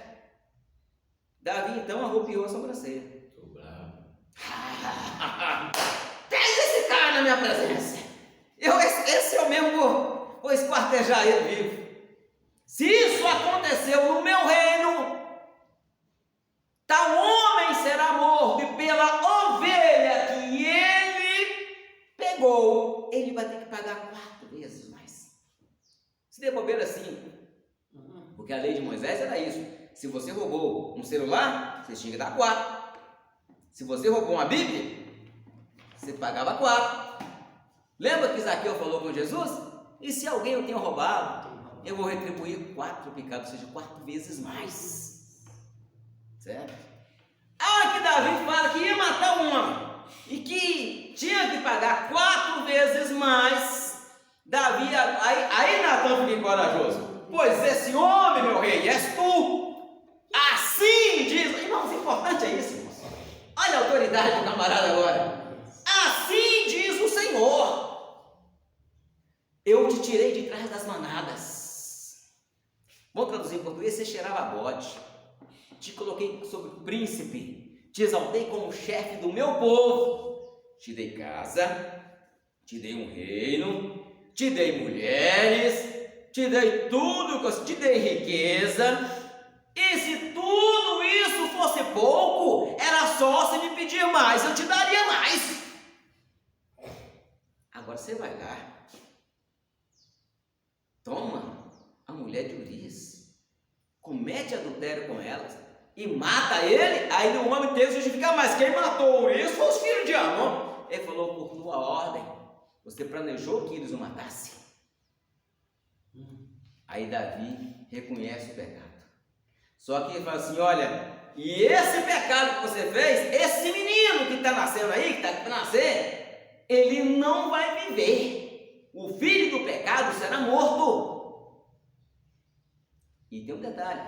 Davi então arrupiou a sobrancelha. Tô bravo. Traz esse cara na minha presença. Esse eu mesmo vou esquartejar ele vivo. Se isso aconteceu no meu reino, tal homem será morto, e pela ovelha que ele pegou, ele vai ter que pagar 4 vezes mais. Se der bobeira, 5. Porque a lei de Moisés era isso. Se você roubou um celular, você tinha que dar 4. Se você roubou uma Bíblia, você pagava 4. Lembra que Zaqueu falou com Jesus? E se alguém eu tenha roubado, eu vou retribuir 4 pecados, ou seja, 4 vezes mais. Certo? Que Davi fala que ia matar um homem e que tinha que pagar 4 vezes mais. Davi, aí Natan fica corajoso. Pois esse homem, meu rei, és tu. Assim diz. Irmãos, o importante é isso, irmãos. Olha a autoridade do camarada agora. Assim diz o Senhor: eu te tirei de trás das manadas. Vamos traduzir em português: você cheirava bode. Te coloquei sobre príncipe. Te exaltei como chefe do meu povo. Te dei casa. Te dei um reino. Te dei mulheres. Te dei tudo. Te dei riqueza. E se tudo isso fosse pouco, era só se me pedir mais, eu te daria mais. Agora você vai lá, toma a mulher de Urias, comete adultério com elas e mata ele. Aí o homem teve que justificar: mas quem matou Urias foi os filhos de Amon. Ele falou: por tua ordem, você planejou que eles o matassem. Aí Davi reconhece o pecado. Só que ele fala assim: olha, e esse pecado que você fez, esse menino que está nascendo aí, que está para nascer, ele não vai viver. O filho do pecado será morto. E tem um detalhe: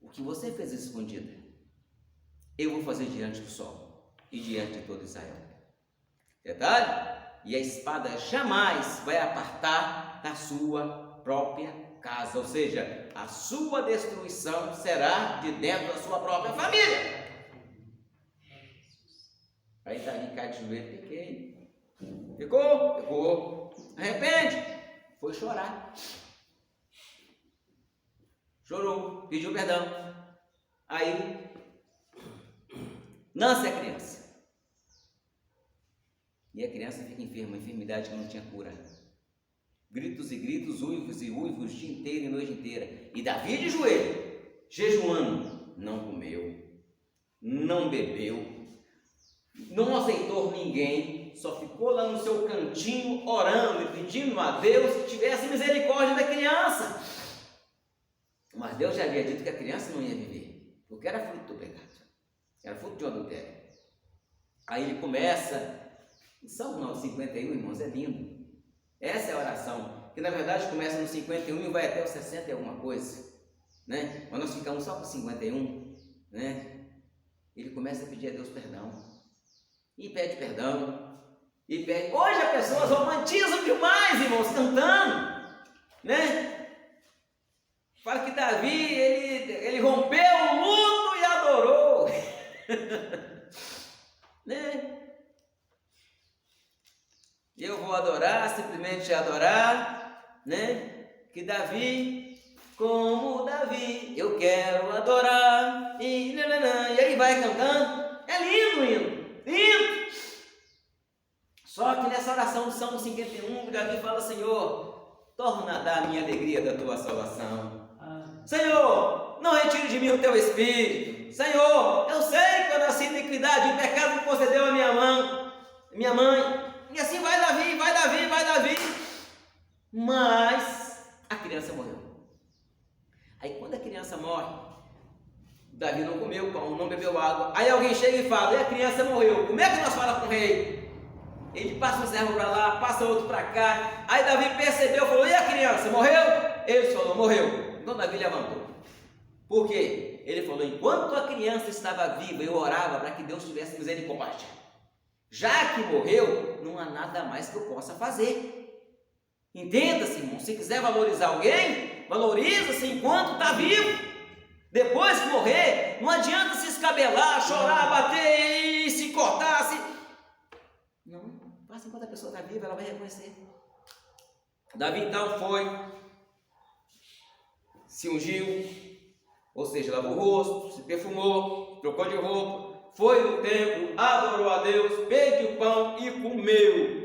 o que você fez escondido, eu vou fazer diante do sol e diante de todo Israel. Detalhe: e a espada jamais vai apartar da sua própria casa, ou seja, a sua destruição será de dentro da sua própria família. Aí Davi cai de joelho: pequei. Pecou. Arrepende. Foi chorar. Chorou, pediu perdão. Aí nasce a criança. E a criança fica enferma, uma enfermidade que não tinha cura. Gritos e gritos, uivos e uivos, o dia inteiro e noite inteira. E Davi de joelho, jejuando, não comeu, não bebeu, não aceitou ninguém, só ficou lá no seu cantinho orando e pedindo a Deus que tivesse misericórdia da criança. Mas Deus já havia dito que a criança não ia viver, porque era fruto do pecado, era fruto de um adultério. Aí ele começa, Salmo 51, irmãos, é lindo. Essa é a oração, que na verdade começa no 51 e vai até o 60 e alguma coisa, né? Mas nós ficamos só com 51, né? Ele começa a pedir a Deus perdão, e pede perdão, e pede. Hoje as pessoas romantizam demais, irmãos, cantando, né? Fala que Davi, ele rompeu o luto e adorou, né? Eu vou adorar, simplesmente adorar, né? Que Davi, como Davi, eu quero adorar. E aí vai cantando. É lindo o hino, lindo. Só que nessa oração do Salmo 51, Davi fala: Senhor, torna a dar a minha alegria da tua salvação. Senhor, não retire de mim o teu espírito. Senhor, eu sei que eu nasci em iniquidade, em pecado que concedeu a minha mãe. E assim vai Davi. Mas a criança morreu. Aí quando a criança morre, Davi não comeu pão, não bebeu água. Aí alguém chega e fala: e a criança morreu. Como é que nós falamos com o rei? Ele passa um servo para lá, passa outro para cá. Aí Davi percebeu, falou: e a criança morreu? Ele falou: morreu. Então Davi levantou. Por quê? Ele falou: enquanto a criança estava viva, eu orava para que Deus tivesse misericórdia. Já que morreu, não há nada mais que eu possa fazer. Entenda-se, irmão. Se quiser valorizar alguém, valoriza-se enquanto está vivo. Depois que morrer, não adianta se escabelar, chorar, bater e se cortar. Não, faça enquanto a pessoa está viva, ela vai reconhecer. Davi então foi, se ungiu, ou seja, lavou o rosto, se perfumou, trocou de roupa, foi no templo, adorou a Deus, pediu pão e comeu.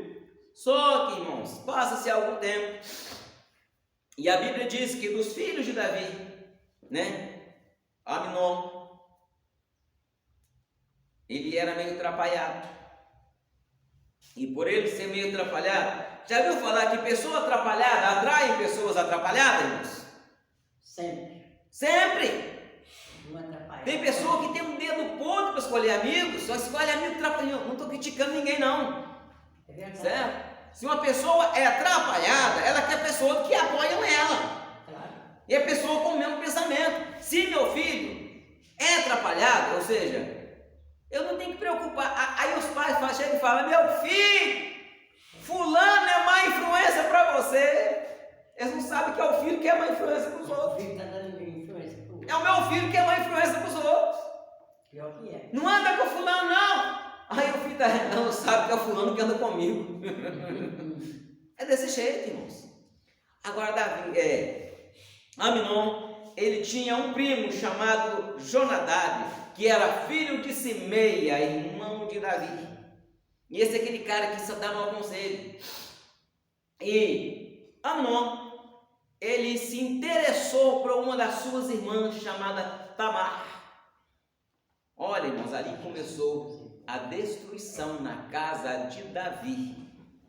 Só que, irmãos, passa-se algum tempo, e a Bíblia diz que dos filhos de Davi, né, Aminon, ele era meio atrapalhado. E por ele ser meio atrapalhado, já viu falar que pessoa atrapalhada atrai pessoas atrapalhadas, irmãos? Sempre. Sempre! Não atrapalha. Tem pessoa que tem um dedo podre para escolher amigos, só escolhe amigo atrapalhado. Não estou criticando ninguém, não. É verdade. Certo? Se uma pessoa é atrapalhada, ela quer pessoas que apoiam ela. Claro. E a pessoa com o mesmo pensamento. Se meu filho é atrapalhado, ou seja, eu não tenho que preocupar. Aí os pais chegam e falam: meu filho, fulano é má influência para você. Eles não sabem que é o filho que é má influência para os O outros. filho está dando influência pro outro. É o meu filho que é má influência para os outros. Pior que é. Não anda com fulano, não. Aí o filho não sabe que é o fulano que anda comigo. É desse jeito, irmãos. Agora Aminon, ele tinha um primo chamado Jonadab, que era filho de Simeia, irmão de Davi. E esse é aquele cara que só dá mau conselho. E Aminon, ele se interessou por uma das suas irmãs chamada Tamar. Olha, irmãos, ali começou a destruição na casa de Davi.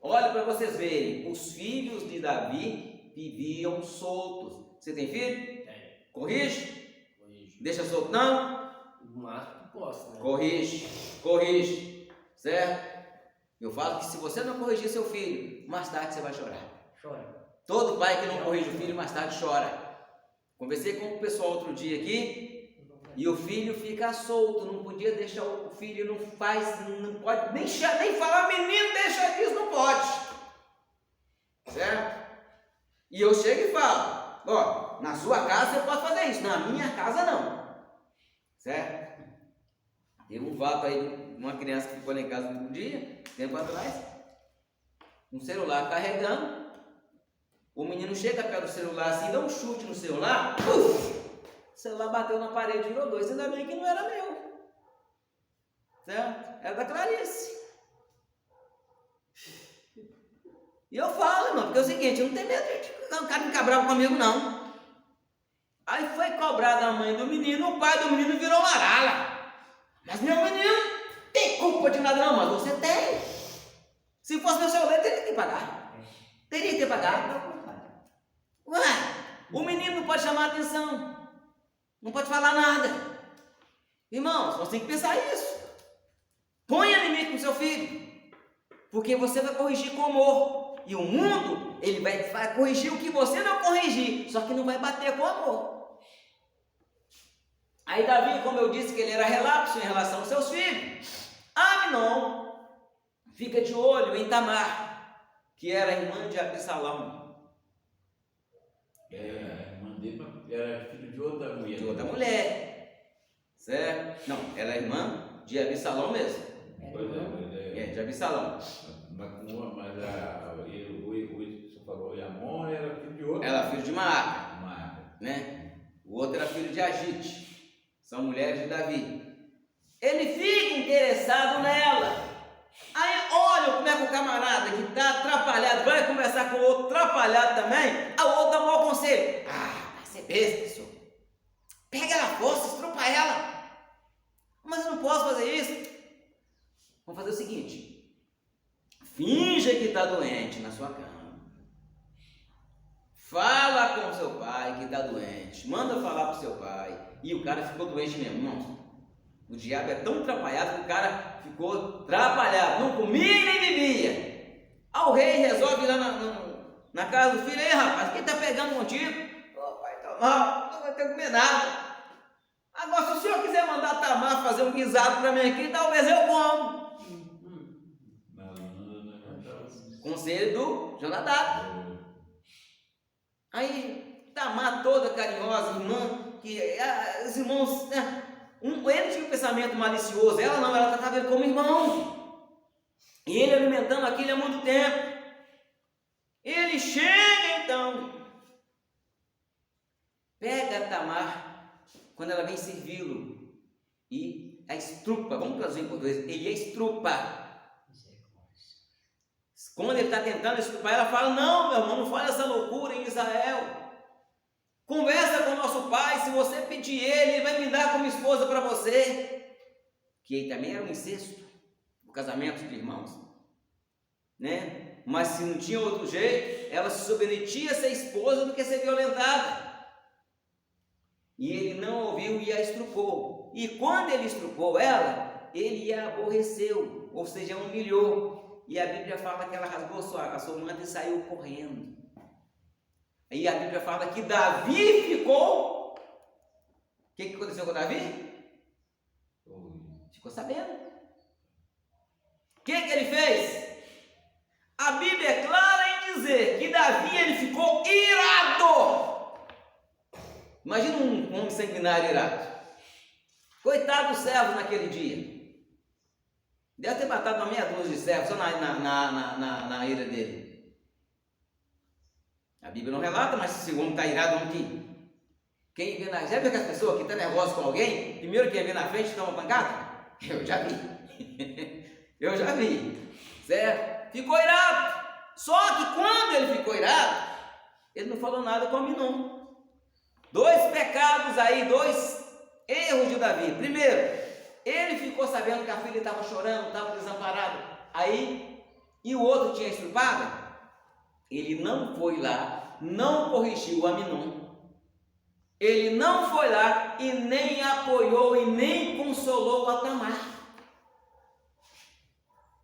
Olha para vocês verem, os filhos de Davi viviam soltos. Você tem filho? Tem. Corrige? Corrige. Deixa solto não? O máximo que posso, né? Corrige, certo? Eu falo que se você não corrigir seu filho, mais tarde você vai chorar. Chora. Todo pai que não corrige o filho, mais tarde chora. Conversei com o pessoal outro dia aqui, e o filho fica solto, não podia deixar o filho, não pode nem falar, menino, deixa disso, não pode. Certo? E eu chego e falo: ó, na sua casa você pode fazer isso, na minha casa não. Certo? Teve um fato aí, uma criança que ficou lá em casa um dia, tempo atrás, um celular carregando, o menino chega perto do celular assim, dá um chute no celular, o celular bateu na parede, virou 2, ainda bem que não era meu. Certo? Era da Clarice. E eu falo, irmão, porque é o seguinte, eu não tenho medo de um cara ficar bravo comigo, não. Aí foi cobrado a mãe do menino, o pai do menino virou marala. Mas meu menino tem culpa de nada não, mas você tem. Se fosse meu celular, eu teria que pagar. Teria que ter pagado. Ué, o menino não pode chamar atenção. Não pode falar nada. Irmãos, você tem que pensar isso. Ponha limite no seu filho. Porque você vai corrigir com amor. E o mundo, ele vai corrigir o que você não corrigir. Só que não vai bater com amor. Aí Davi, como eu disse que ele era relapso em relação aos seus filhos, Aminon fica de olho em Tamar, que era irmã de Absalão. Era filho de outra mulher. De outra mulher. Certo? Não, ela é irmã de Absalão mesmo. De Absalão. Mas você falou, Amon era filho de outra. Ela era filho de Maaca. Né? O outro era filho de Agite. São mulheres de Davi. Ele fica interessado nela. Aí olha como é que o camarada que está atrapalhado vai conversar com o outro atrapalhado também. A outra dá um mau conselho. Vai ser besta, senhor. Pega ela à força, estrupa ela. Mas eu não posso fazer isso. Vamos fazer o seguinte: finja que está doente na sua cama. fala com seu pai que está doente, manda falar para o seu pai. E o cara ficou doente mesmo, irmãos. O diabo é tão atrapalhado que o cara ficou atrapalhado, não comia nem bebia. Aí o rei resolve ir lá na casa do filho: ei rapaz, quem está pegando contigo? Ô pai, tá mal, não vai ter que comer nada. Agora, se o senhor quiser mandar Tamar fazer um guisado para mim aqui, talvez eu como. Conselho do Jonadab. Aí Tamar, toda carinhosa, irmã, que os irmãos, né, ele tinha um pensamento malicioso, ela não, ela tratava ele como irmão. E ele alimentando aquilo há muito tempo. Ele chega então, pega Tamar, quando ela vem servi-lo, e a estrupa, vamos traduzir em português, ele a estrupa. Quando ele está tentando estrupar, ela fala: não, meu irmão, não fale essa loucura em Israel. Conversa com o nosso pai, se você pedir ele vai me dar como esposa para você. Que ele também era um incesto, o casamento de irmãos, né? Mas se não tinha outro jeito, ela se submetia a ser esposa do que ser violentada. E ele não ouviu e a estrupou. E quando ele estrupou ela, ele a aborreceu, ou seja, humilhou. E a Bíblia fala que ela rasgou a sua manta e saiu correndo. Aí a Bíblia fala que Davi ficou. O que aconteceu com Davi? Ficou sabendo. O que ele fez? A Bíblia é clara em dizer que Davi ele ficou irado. Imagina um homem sanguinário irado. Coitado do servo naquele dia. Deve ter matado uma meia dúzia de servos só na ira dele. A Bíblia não relata, mas se o homem está irado, vamos que quem vê na... Já viu que as pessoas que estão nervosas com alguém, primeiro quem vê na frente toma pancada? Eu já vi. Eu já vi. Certo? Ficou irado. Só que quando ele ficou irado, ele não falou nada com Aminon. 2 pecados aí, 2 erros de Davi. Primeiro, ele ficou sabendo que a filha estava chorando, estava desamparada. Aí, e o outro tinha estrupado. Ele não foi lá, não corrigiu Aminon. Ele não foi lá e nem apoiou e nem consolou a Tamar.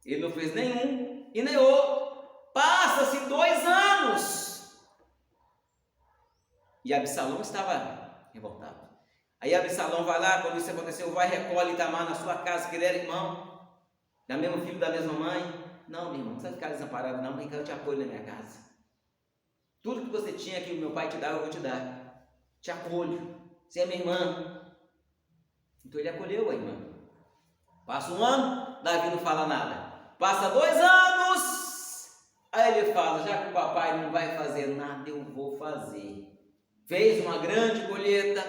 Ele não fez nenhum e nem outro. Passa-se 2 anos. E Absalão estava revoltado. Aí Absalão vai lá, quando isso aconteceu, vai, recolhe Tamar na sua casa, que ele era irmão, da mesmo filho, da mesma mãe. Não, meu irmão, não precisa ficar desamparado não, porque eu te apoio na minha casa. Tudo que você tinha que o meu pai te dá, eu vou te dar. Te acolho, você é minha irmã. Então ele acolheu a irmã. Passa 1 ano, Davi não fala nada. Passa 2 anos, aí ele fala: já que o papai não vai fazer nada, eu vou fazer. Fez uma grande colheita,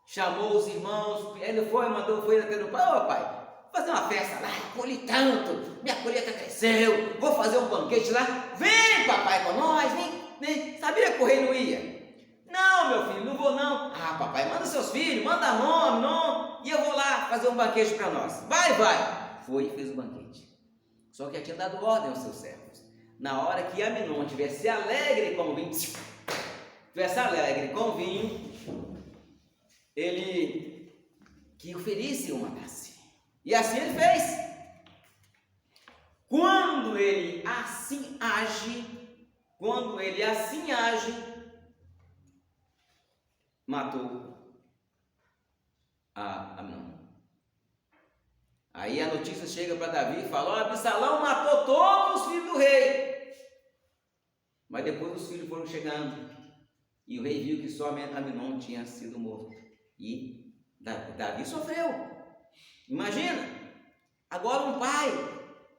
chamou os irmãos, ele foi até no pai: ô pai, vou fazer uma festa lá, colhi tanto, minha colheita cresceu, vou fazer um banquete lá, vem papai com nós, vem. Sabia que o rei não ia? Não, meu filho, não vou não. Ah, papai, manda seus filhos, manda nome, não, e eu vou lá fazer um banquete para nós. Vai. Foi e fez o banquete. Só que já tinha dado ordem aos seus servos. Na hora que Aminon tivesse alegre com o vinho, ele que o ferisse e o matasse. E assim ele fez. Quando ele assim age, matou a Aminon. Aí a notícia chega para Davi e fala: ó, Absalão matou todos os filhos do rei. Mas depois os filhos foram chegando e o rei viu que só Aminon tinha sido morto. E Davi sofreu. Imagina, agora um pai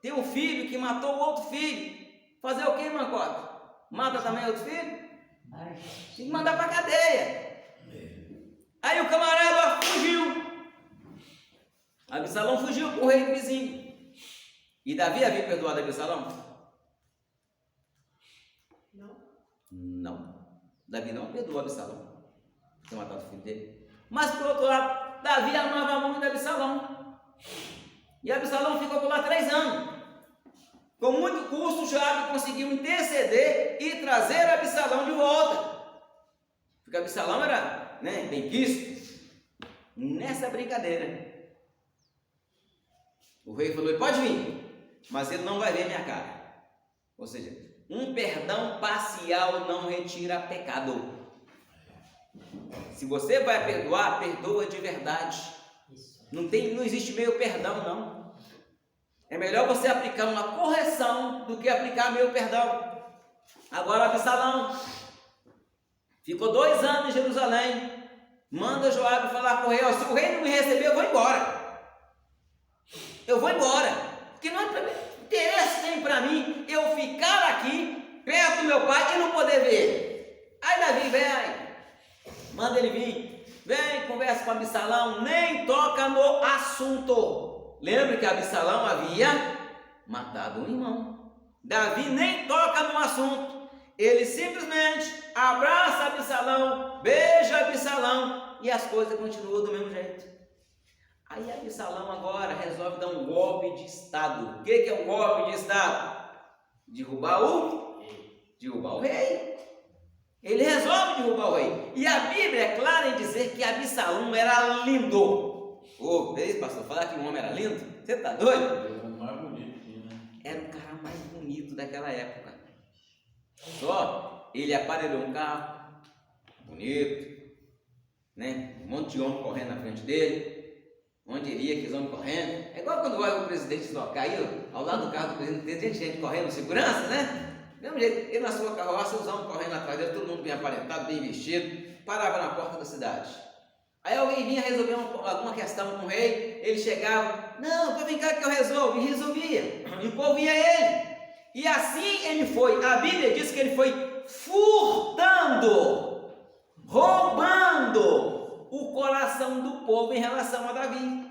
tem um filho que matou o outro filho. Fazer o que, Mancota? Mata também outro filho? Tem que mandar para a cadeia. Aí o camarada fugiu. Absalão fugiu com o rei do vizinho. E Davi havia perdoado Absalão? Não. Davi não perdoou Absalão por ter matado o filho dele. Mas por outro lado, Davi amava muito Absalão. E Absalão ficou por lá 3 anos. Com muito custo, Joabe conseguiu interceder e trazer Absalão de volta. Porque Absalão era, bem quisto. Nessa brincadeira, o rei falou: pode vir, mas ele não vai ver minha cara. Ou seja, um perdão parcial não retira pecado. Se você vai perdoar, perdoa de verdade. Isso. Não existe meio perdão, não. É melhor você aplicar uma correção do que aplicar meio perdão. Agora Absalão ficou 2 anos em Jerusalém. Manda Joabe falar com o rei: se o rei não me receber, eu vou embora. Eu vou embora. Porque não interesse tem para mim eu ficar aqui perto do meu pai e não poder ver. Aí Davi vem, manda ele vir. Vem, conversa com Absalão, nem toca no assunto. Lembra que Absalão havia matado um irmão. Davi nem toca no assunto. Ele simplesmente abraça Absalão, beija Absalão e as coisas continuam do mesmo jeito. Aí Absalão agora resolve dar um golpe de estado. O que é um golpe de estado? Derrubar o rei. Ele resolve derrubar o rei. E a Bíblia é clara em dizer que Absalão era lindo. Isso, pastor, falar que um homem era lindo? Você está doido? Era o mais bonito, né? Era o cara mais bonito daquela época. Só ele aparelhou um carro bonito, um monte de homem correndo na frente dele. Onde iria, aqueles homens correndo. É igual quando vai o presidente deslocar aí, ao lado do carro do presidente, tem gente correndo, segurança, mesmo jeito, ele na sua carroça, os homens correndo atrás dele, todo mundo bem aparentado, bem vestido, parava na porta da cidade. Aí alguém vinha resolver alguma questão com o rei, ele chegava: não, vem cá que eu resolvo, e resolvia, e o povo ia a ele. E assim ele foi. A Bíblia diz que ele foi furtando, roubando o coração do povo em relação a Davi.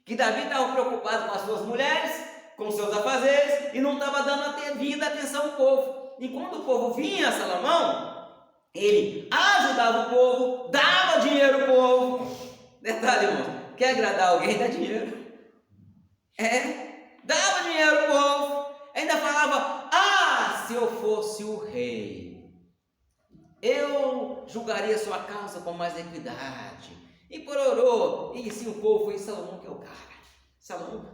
Que Davi estava preocupado com as suas mulheres, com os seus afazeres, e não estava dando a devida atenção ao povo. E quando o povo vinha a Salomão, ele ajudava o povo, dava dinheiro ao povo. Detalhe, irmão, quer agradar alguém, dá dinheiro. Dava dinheiro ao povo. Ainda falava: se eu fosse o rei, eu julgaria sua causa com mais equidade. E pororô. E se o povo foi Salomão que é o cara.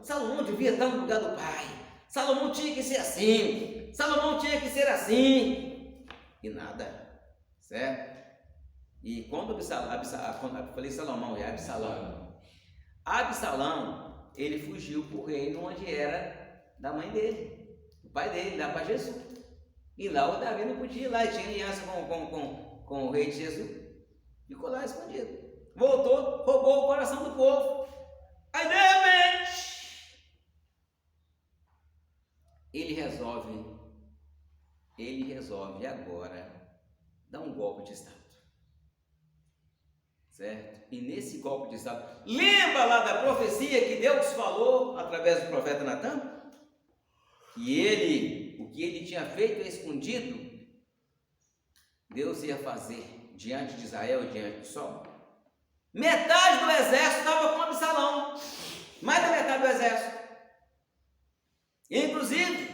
Salomão devia estar no lugar do pai. Salomão tinha que ser assim. Salomão tinha que ser assim. E nada. Certo? E quando quando eu falei Salomão, é Absalão, ele fugiu para o reino onde era da mãe dele, o pai dele, lá para Jesus. E lá o Davi não podia ir lá, ele tinha aliança com o rei de Jesus. Ficou lá escondido. Voltou, roubou o coração do povo. Aí de repente, ele resolve agora dar um golpe de estado. Certo? E nesse golpe de estado, lembra lá da profecia que Deus falou através do profeta Natan? Que o que ele tinha feito escondido, Deus ia fazer diante de Israel e diante do sol. Metade do exército estava com Absalão, mais da metade do exército. Inclusive,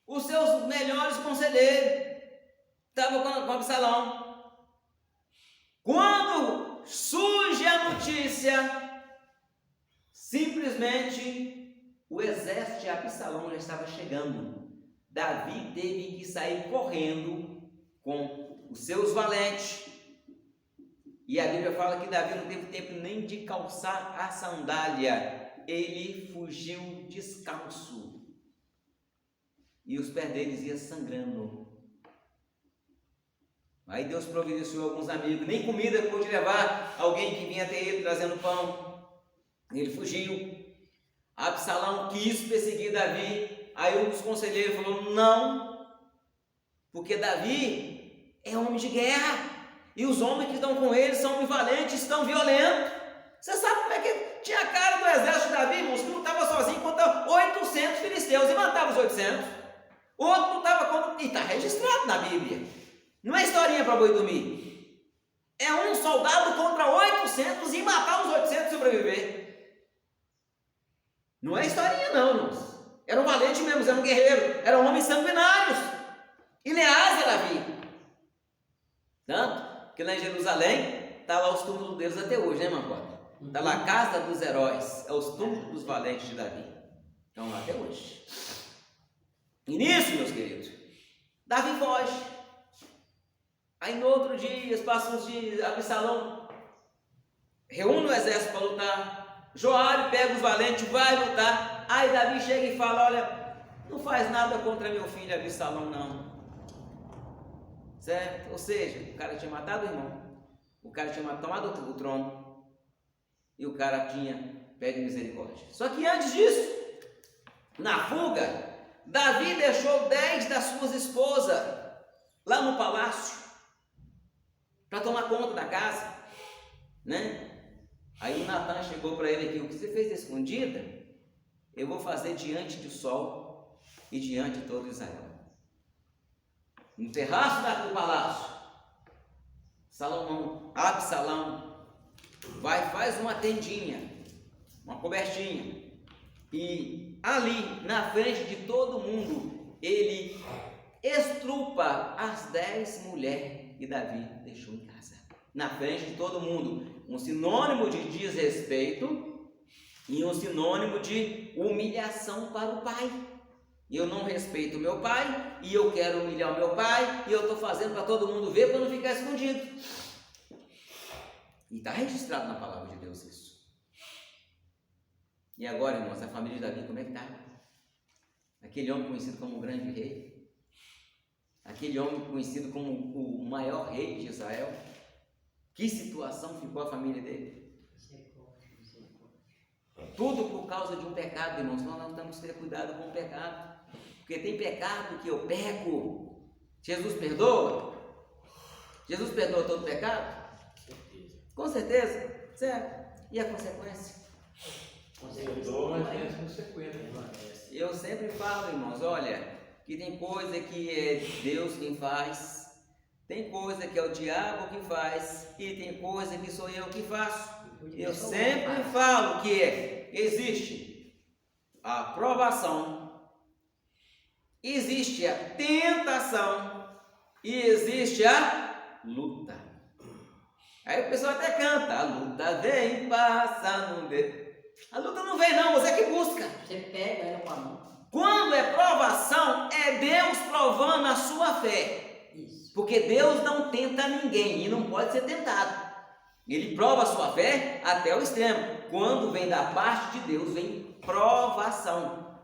os seus melhores conselheiros estavam com Absalão. Quando surge a notícia, simplesmente o exército de Absalão já estava chegando. Davi teve que sair correndo com os seus valentes. E a Bíblia fala que Davi não teve tempo nem de calçar a sandália. Ele fugiu descalço. E os pés deles iam sangrando. Aí Deus providenciou alguns amigos, nem comida pôde levar, alguém que vinha até ele trazendo pão. Ele fugiu. Absalão quis perseguir Davi. Aí um dos conselheiros falou: não, porque Davi é homem de guerra, e os homens que estão com ele são homens valentes, estão violentos. Você sabe como é que tinha a cara do exército de Davi, irmãos, que lutava sozinho contra 800 filisteus e matava os 800. O outro lutava contra... E está registrado na Bíblia. Não é historinha para boi dormir. É um soldado contra 800 e matar os 800 e sobreviver. Não é historinha não, irmãos. Era um valente mesmo, era um guerreiro, eram homens sanguinários e leais a Davi. Tanto que lá em Jerusalém está lá os túmulos deles até hoje, né, Macota? Está lá a casa dos heróis, é os túmulos dos valentes de Davi. Estão lá até hoje. E nisso, meus queridos, Davi foge. Aí no outro dia, passam uns dias, Absalão reúne o exército para lutar. Joabe pega os valentes, vai lutar. Aí Davi chega e fala: olha, não faz nada contra meu filho Absalão, não. Certo? Ou seja, o cara tinha matado o irmão, o cara tinha tomado o trono e o cara pede misericórdia. Só que antes disso, na fuga, Davi deixou 10 das suas esposas lá no palácio para tomar conta da casa, né? Aí o Natan chegou para ele aqui: o que você fez escondida, eu vou fazer diante do sol e diante de todo Israel. No terraço do palácio, Absalão faz uma tendinha, uma cobertinha, e ali na frente de todo mundo ele estrupa as 10 mulheres que Davi deixou em casa, na frente de todo mundo, um sinônimo de desrespeito e um sinônimo de humilhação para o pai. Eu não respeito o meu pai e eu quero humilhar o meu pai e eu estou fazendo para todo mundo ver, para não ficar escondido. E está registrado na palavra de Deus isso. E agora, irmãos, a família de Davi, como é que está? Aquele homem conhecido como o grande rei, aquele homem conhecido como o maior rei de Israel, que situação ficou a família dele? Tudo por causa de um pecado, irmãos. Nós temos que ter cuidado com o pecado, porque tem pecado que eu peco. Jesus perdoa? Jesus perdoa todo pecado? Com certeza, certo? E a consequência? Perdoa, mas tem as consequências. Eu sempre falo, irmãos, olha, que tem coisa que é Deus quem faz, tem coisa que é o diabo que faz, e tem coisa que sou eu que faço. Eu sempre falo que existe a provação, existe a tentação e existe a luta. Aí o pessoal até canta: a luta vem, passa, não vê. A luta não vem não, você que busca. Você pega ela com a mão. Quando é provação, é Deus provando a sua fé. Isso. Porque Deus não tenta ninguém e não pode ser tentado. Ele prova a sua fé até o extremo. Quando vem da parte de Deus, vem provação.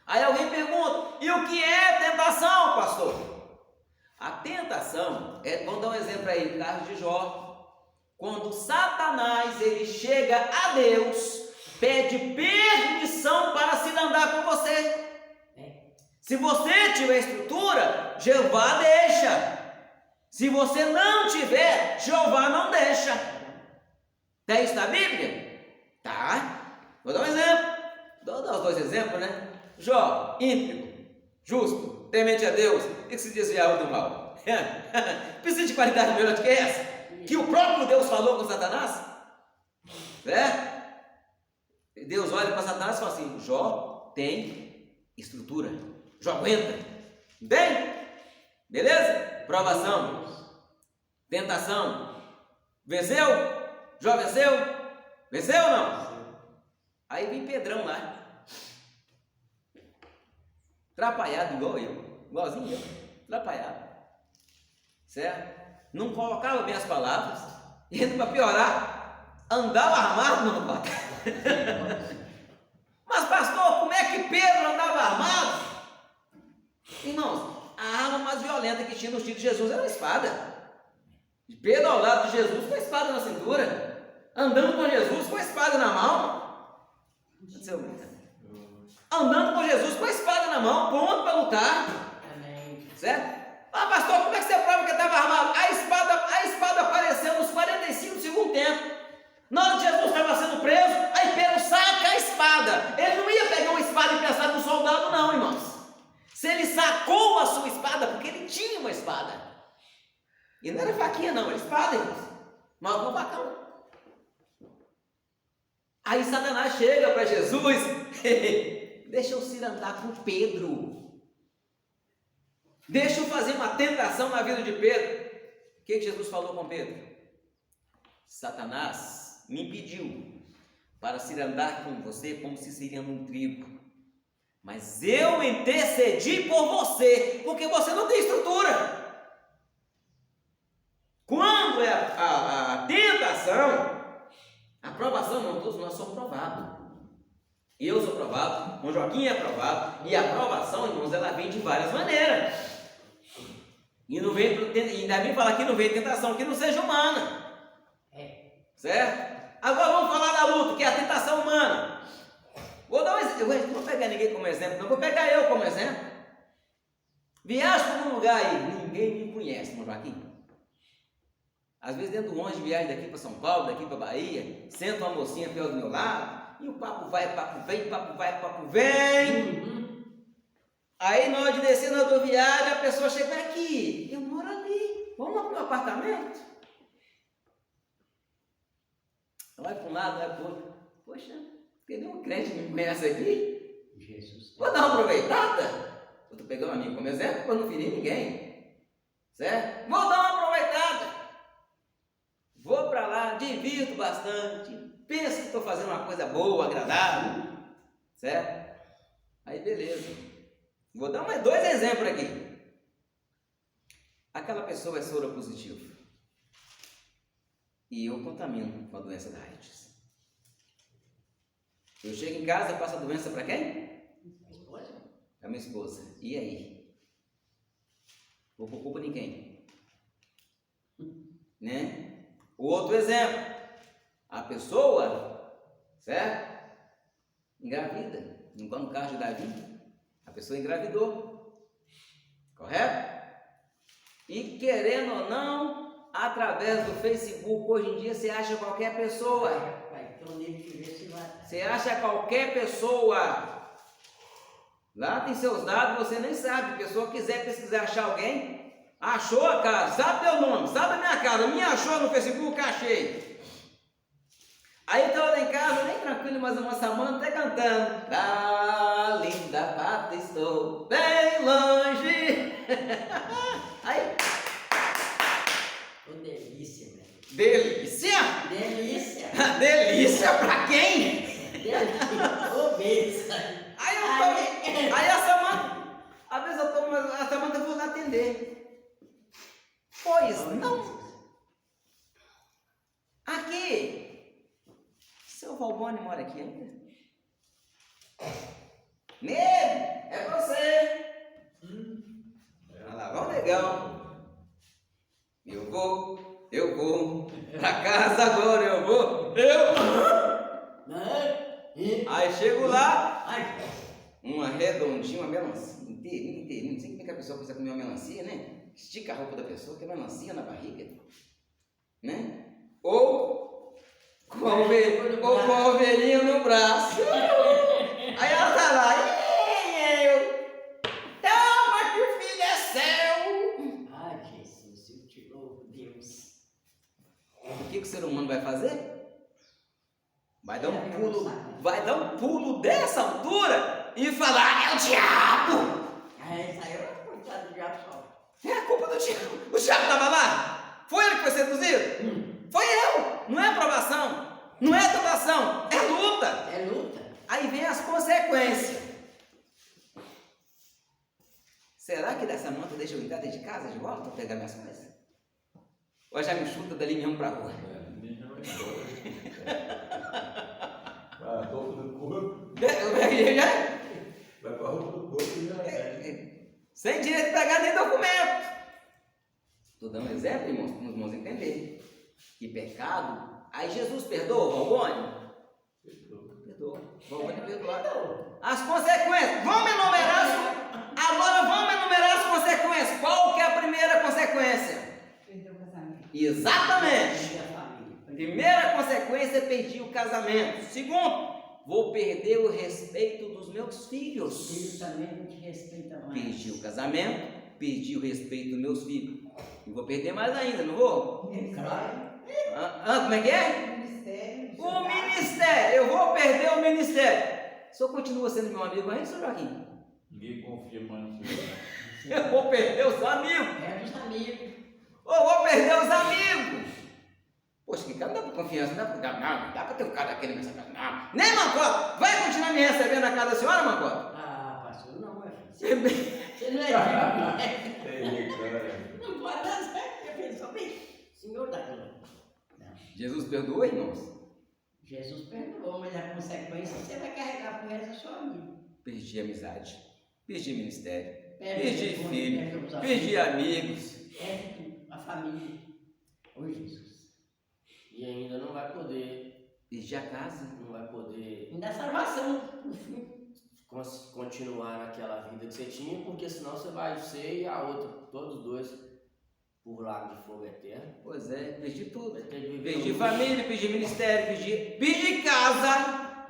Aí alguém pergunta: e o que é tentação, pastor? A tentação vamos dar um exemplo aí, no caso de Jó. Quando Satanás ele chega a Deus, pede permissão para se andar com você. Se você tiver estrutura, Jeová deixa. Se você não tiver, Jeová não deixa. Tem isso na Bíblia? Tá. Vou dar um exemplo. Vou dar os 2 exemplos, né? Jó, íntegro, justo, temente a Deus e que se desviava do mal. Precisa de qualidade melhor do que essa? Que o próprio Deus falou com Satanás? Deus olha para Satanás e fala assim: Jó tem estrutura, Jó aguenta. Entende? Beleza? Provação, tentação. Venceu? Jó venceu? Venceu ou não? Aí vem Pedrão lá, atrapalhado igual eu, igualzinho eu, atrapalhado, certo? Não colocava bem as palavras e ainda para piorar, andava armado no papai. Mas pastor, como é que Pedro andava armado? Irmãos, a arma mais violenta que tinha no estilo de Jesus era a espada. Pedro ao lado de Jesus com a espada na cintura, andando com Jesus com a espada na mão. Andando com Jesus com a espada na mão, pronto para lutar. Certo? Ah, pastor, como é que você prova que estava armado? A espada apareceu nos 45 do segundo tempo. Na hora que Jesus estava sendo preso, aí Pedro saca a espada. Ele não ia pegar uma espada emprestada do soldado, não, irmãos. Se ele sacou a sua espada, porque ele tinha uma espada. E não era faquinha, não, era espada, irmãos. Mas com facão. Aí Satanás chega para Jesus Deixa eu cirandar com Pedro. Deixa eu fazer uma tentação na vida de Pedro. O que Jesus falou com Pedro? Satanás me impediu para cirandar com você como se seria num trigo. Mas eu intercedi por você, porque você não tem estrutura. Quando é a tentação, a provação, não, todos nós somos provados. Eu sou provado, o Joaquim é provado, e a provação, irmãos, ela vem de várias maneiras. E não vem, ainda bem falar que não vem tentação que não seja humana. Certo? Agora vamos falar da luta, que é a tentação humana. Vou dar um exemplo, eu não vou pegar ninguém como exemplo, não vou pegar eu como exemplo. Viajo para um lugar aí, ninguém me conhece, irmão Joaquim. Às vezes dentro do ônibus, viagem daqui para São Paulo, daqui para Bahia, senta uma mocinha pior do meu lado, e o papo vai, papo vem, papo vai, papo vem. Aí na hora de descer na rodoviária, a pessoa chega aqui, eu moro ali, vamos lá para o meu apartamento? Vai para um lado, vai para o outro. Poxa, tem nenhum crente que me conhece aqui? Jesus. Vou dar uma aproveitada. Eu estou pegando a mim como exemplo para não ferir ninguém. Certo? Vou dar uma aproveitada. Vou para lá, divirto bastante. Penso que estou fazendo uma coisa boa, agradável. Certo? Aí beleza. Vou dar mais 2 exemplos aqui. Aquela pessoa é soro positivo. E eu contamino com a doença da AIDS. Eu chego em casa e passo a doença para quem? Para minha esposa. E aí? Vou por culpa de quem? Né? O outro exemplo. A pessoa, certo? Engravida. No caso de Davi, a pessoa engravidou. Correto? E querendo ou não, através do Facebook, hoje em dia, você acha qualquer pessoa. Você acha qualquer pessoa. Lá tem seus dados, você nem sabe. Se a pessoa quiser pesquisar, achar alguém, achou a casa, sabe teu nome, sabe a minha casa, me achou no Facebook, achei. Aí eu lá em casa, bem tranquilo, mas uma Samanta até cantando. Da linda pátria estou bem longe. Aí. Delícia, velho. Delícia? Delícia. Delícia pra quem? Delícia. Ô, beijo. Aí a Samanta, às vezes eu tô, mas a Samanta eu vou lá atender. Pois não. Aqui. Seu Valbone mora aqui ainda? Nego, é você. Olha lá, vamos legal. Eu vou. Pra casa agora eu vou. Aí chego lá. Uma redondinha, uma melancia. Inteirinha. Não sei como é que a pessoa precisa comer uma melancia, né? Estica a roupa da pessoa, que é melancia na barriga. Né? Ou com a ovelhinha no braço. Aí ela tá lá. Toma que o filho é seu. Ai, Jesus, eu te louvo, Deus. O que o ser humano vai fazer? Vai dar um pulo dessa altura e falar, é o diabo. Isso aí é coitado do diabo só. É a culpa do diabo. O diabo estava lá. Foi ele que foi seduzido? Foi eu. Não é aprovação. Não é tentação. É luta. É luta. Aí vem as consequências. Será que dessa manta deixa eu entrar dentro de casa de volta para pegar minhas coisas? Ou já me chuta dali mesmo para a rua? Vai a roupa do corpo. Vai para a roupa do corpo e já é. Sem direito de pegar nem documento. Estou dando um exemplo, irmãos, para os irmãos entenderem. Que pecado. Aí Jesus perdoa o Valbone? Perdoa. Valbone perdoa. As consequências. Vamos enumerar. Agora vamos enumerar as consequências. Qual que é a primeira consequência? Perdeu o casamento. Exatamente. A família. Primeira consequência, perdi o casamento. Segundo, vou perder o respeito dos meus filhos. Filho também não te respeita mais. Perdi o casamento, perdi o respeito dos meus filhos. E vou perder mais ainda, não vou? Claro. Como é que é? Ministério. O ministério. Eu vou perder o ministério. senhor continua sendo meu amigo ainda, senhor Joaquim? Ninguém confia mais no Senhor. Eu vou perder os amigos. É dos amigos. Eu vou perder os amigos. Poxa, que cara não dá pra confiança, não dá pra ter um cara daquele nessa casa, não. Nem Macota, vai continuar me recebendo na casa da senhora, Macota? Ah, pastor, não, meu filho. Você não é digno, Tem cara. não pode dar certo. Eu penso só bem. Senhor da glória. Não. Jesus perdoou, irmãos? Jesus perdoou, mas a consequência você vai carregar pro resto da sua vida. Perdi amizade, perdi ministério, Perde perdi tudo, filho, perde os perdi amigos. Perde tudo, a família. Ô Jesus. E ainda não vai poder, Perdi a casa. não vai poder Ainda a salvação, no fim. continuar naquela vida que você tinha, porque senão você vai, você e a outra, todos dois, por lago de fogo eterno. Pois é, perdi tudo. Vai ter que viver Perdi um- família, perdi ministério, perdi casa.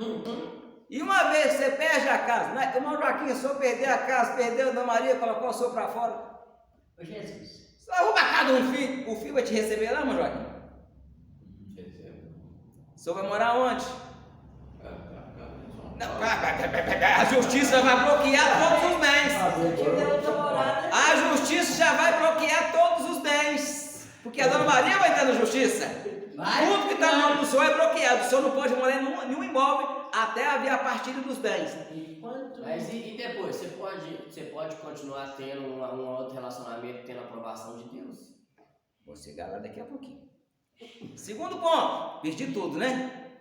E uma vez que você perde a casa, né? Irmão Joaquim, se eu perder a casa, perdeu a Dona Maria, colocou o senhor para fora, Ô Jesus. só arruma a casa um filho, o filho vai te receber lá, irmão Joaquim? O senhor vai morar onde? Não, a justiça vai bloquear todos os bens. Se tiver outra morada, A justiça já vai bloquear todos os bens. Porque a Dona Maria vai entrar na justiça. vai. Tudo que está no nome do senhor é bloqueado. O senhor não pode morar em nenhum imóvel até haver a partilha dos bens. Enquanto. Mas e depois, você pode continuar tendo um outro relacionamento, tendo a aprovação de Deus? Vou chegar lá daqui a pouquinho. Segundo ponto, perdi tudo, né?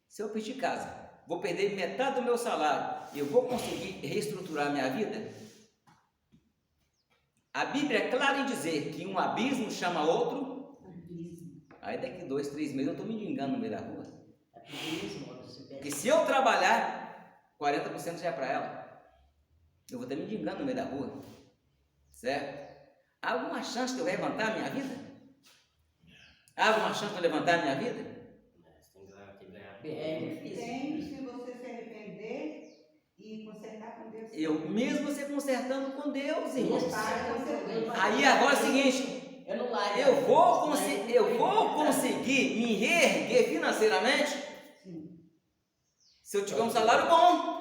Se eu perdi casa, vou perder metade do meu salário, eu vou conseguir reestruturar minha vida? A Bíblia é clara em dizer que um abismo chama outro. Aí daqui 2, 3 meses eu estou me engano no meio da rua. Porque se eu trabalhar, 40% já é para ela. Eu vou estar me engano no meio da rua. Certo? Há alguma chance de eu levantar a minha vida? Há alguma chance de eu levantar a minha vida? Você tem que ganhar. É difícil. Tem, se você se arrepender e consertar com Deus. Eu mesmo você consertando com Deus, irmãos. Deus. Aí agora é o seguinte, Eu não largo. eu vou conseguir me reerguer financeiramente se eu tiver um salário bom.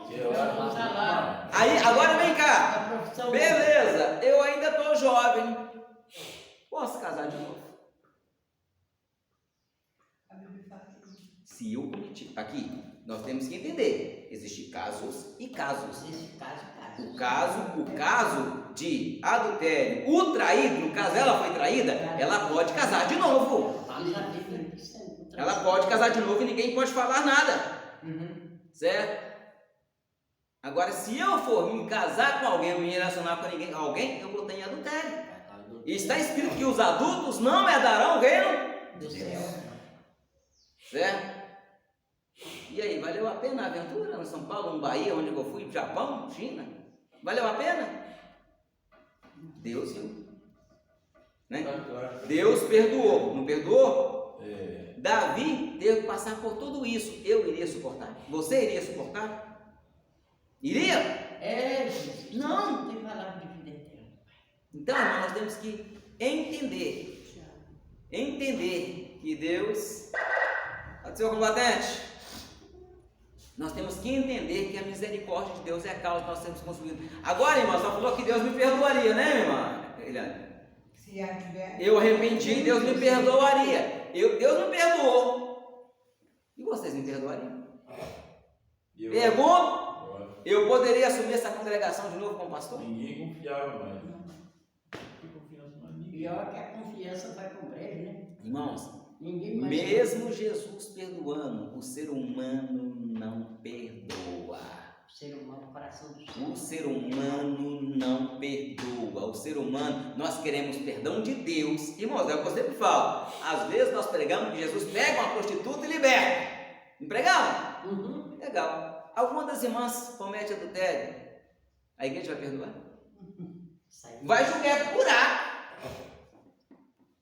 Aí agora vem cá. A profissão. Beleza, eu ainda estou jovem. Posso casar de novo? A Bíblia fala que Se eu cometi. Aqui, nós temos que entender. Existem casos e casos. Esse caso. O caso de adultério, o traído, no caso ela foi traída, ela pode casar de novo. Vamos a Bíblia dizendo. Ela pode casar de novo e ninguém pode falar nada. Certo? Agora, se eu for me casar com alguém, me relacionar com alguém, eu vou ter em adultério. E está escrito que os adultos não herdarão o reino. Do céu. Certo? E aí, valeu a pena a aventura em São Paulo, no Bahia, onde eu fui, Japão, China? Valeu a pena? Deus viu. Né? Deus perdoou, não perdoou? Davi teve que passar por tudo isso. Eu iria suportar? Você iria suportar? Iria? É, Jesus. Não. Não tem palavra de vida eterna. Então, irmão, nós temos que entender que Deus... Senhor combatente, nós temos que entender que a misericórdia de Deus é a causa que nós temos construído. Agora, irmã, só falou que Deus me perdoaria, né, minha irmã? Eliane? se tiver. Eu arrependi, Deus me perdoaria. Deus me perdoou. E vocês me perdoariam? Pergunto, eu poderia assumir essa congregação de novo como pastor? Ninguém confiava mais. Não tem confiança mais em ninguém. Pior que a confiança vai com breve, né? Irmãos, Ninguém mais. mesmo Jesus perdoando, o ser humano não perdoa. O ser humano, o coração do céu. O ser humano não perdoa. O ser humano, nós queremos perdão de Deus. Irmãos, é o que eu sempre falo. Às vezes nós pregamos que Jesus pega uma prostituta e liberta. Não pregamos? Uhum. Legal. Alguma das irmãs comete adultério, a igreja vai perdoar? Sai. Vai julgar por curar.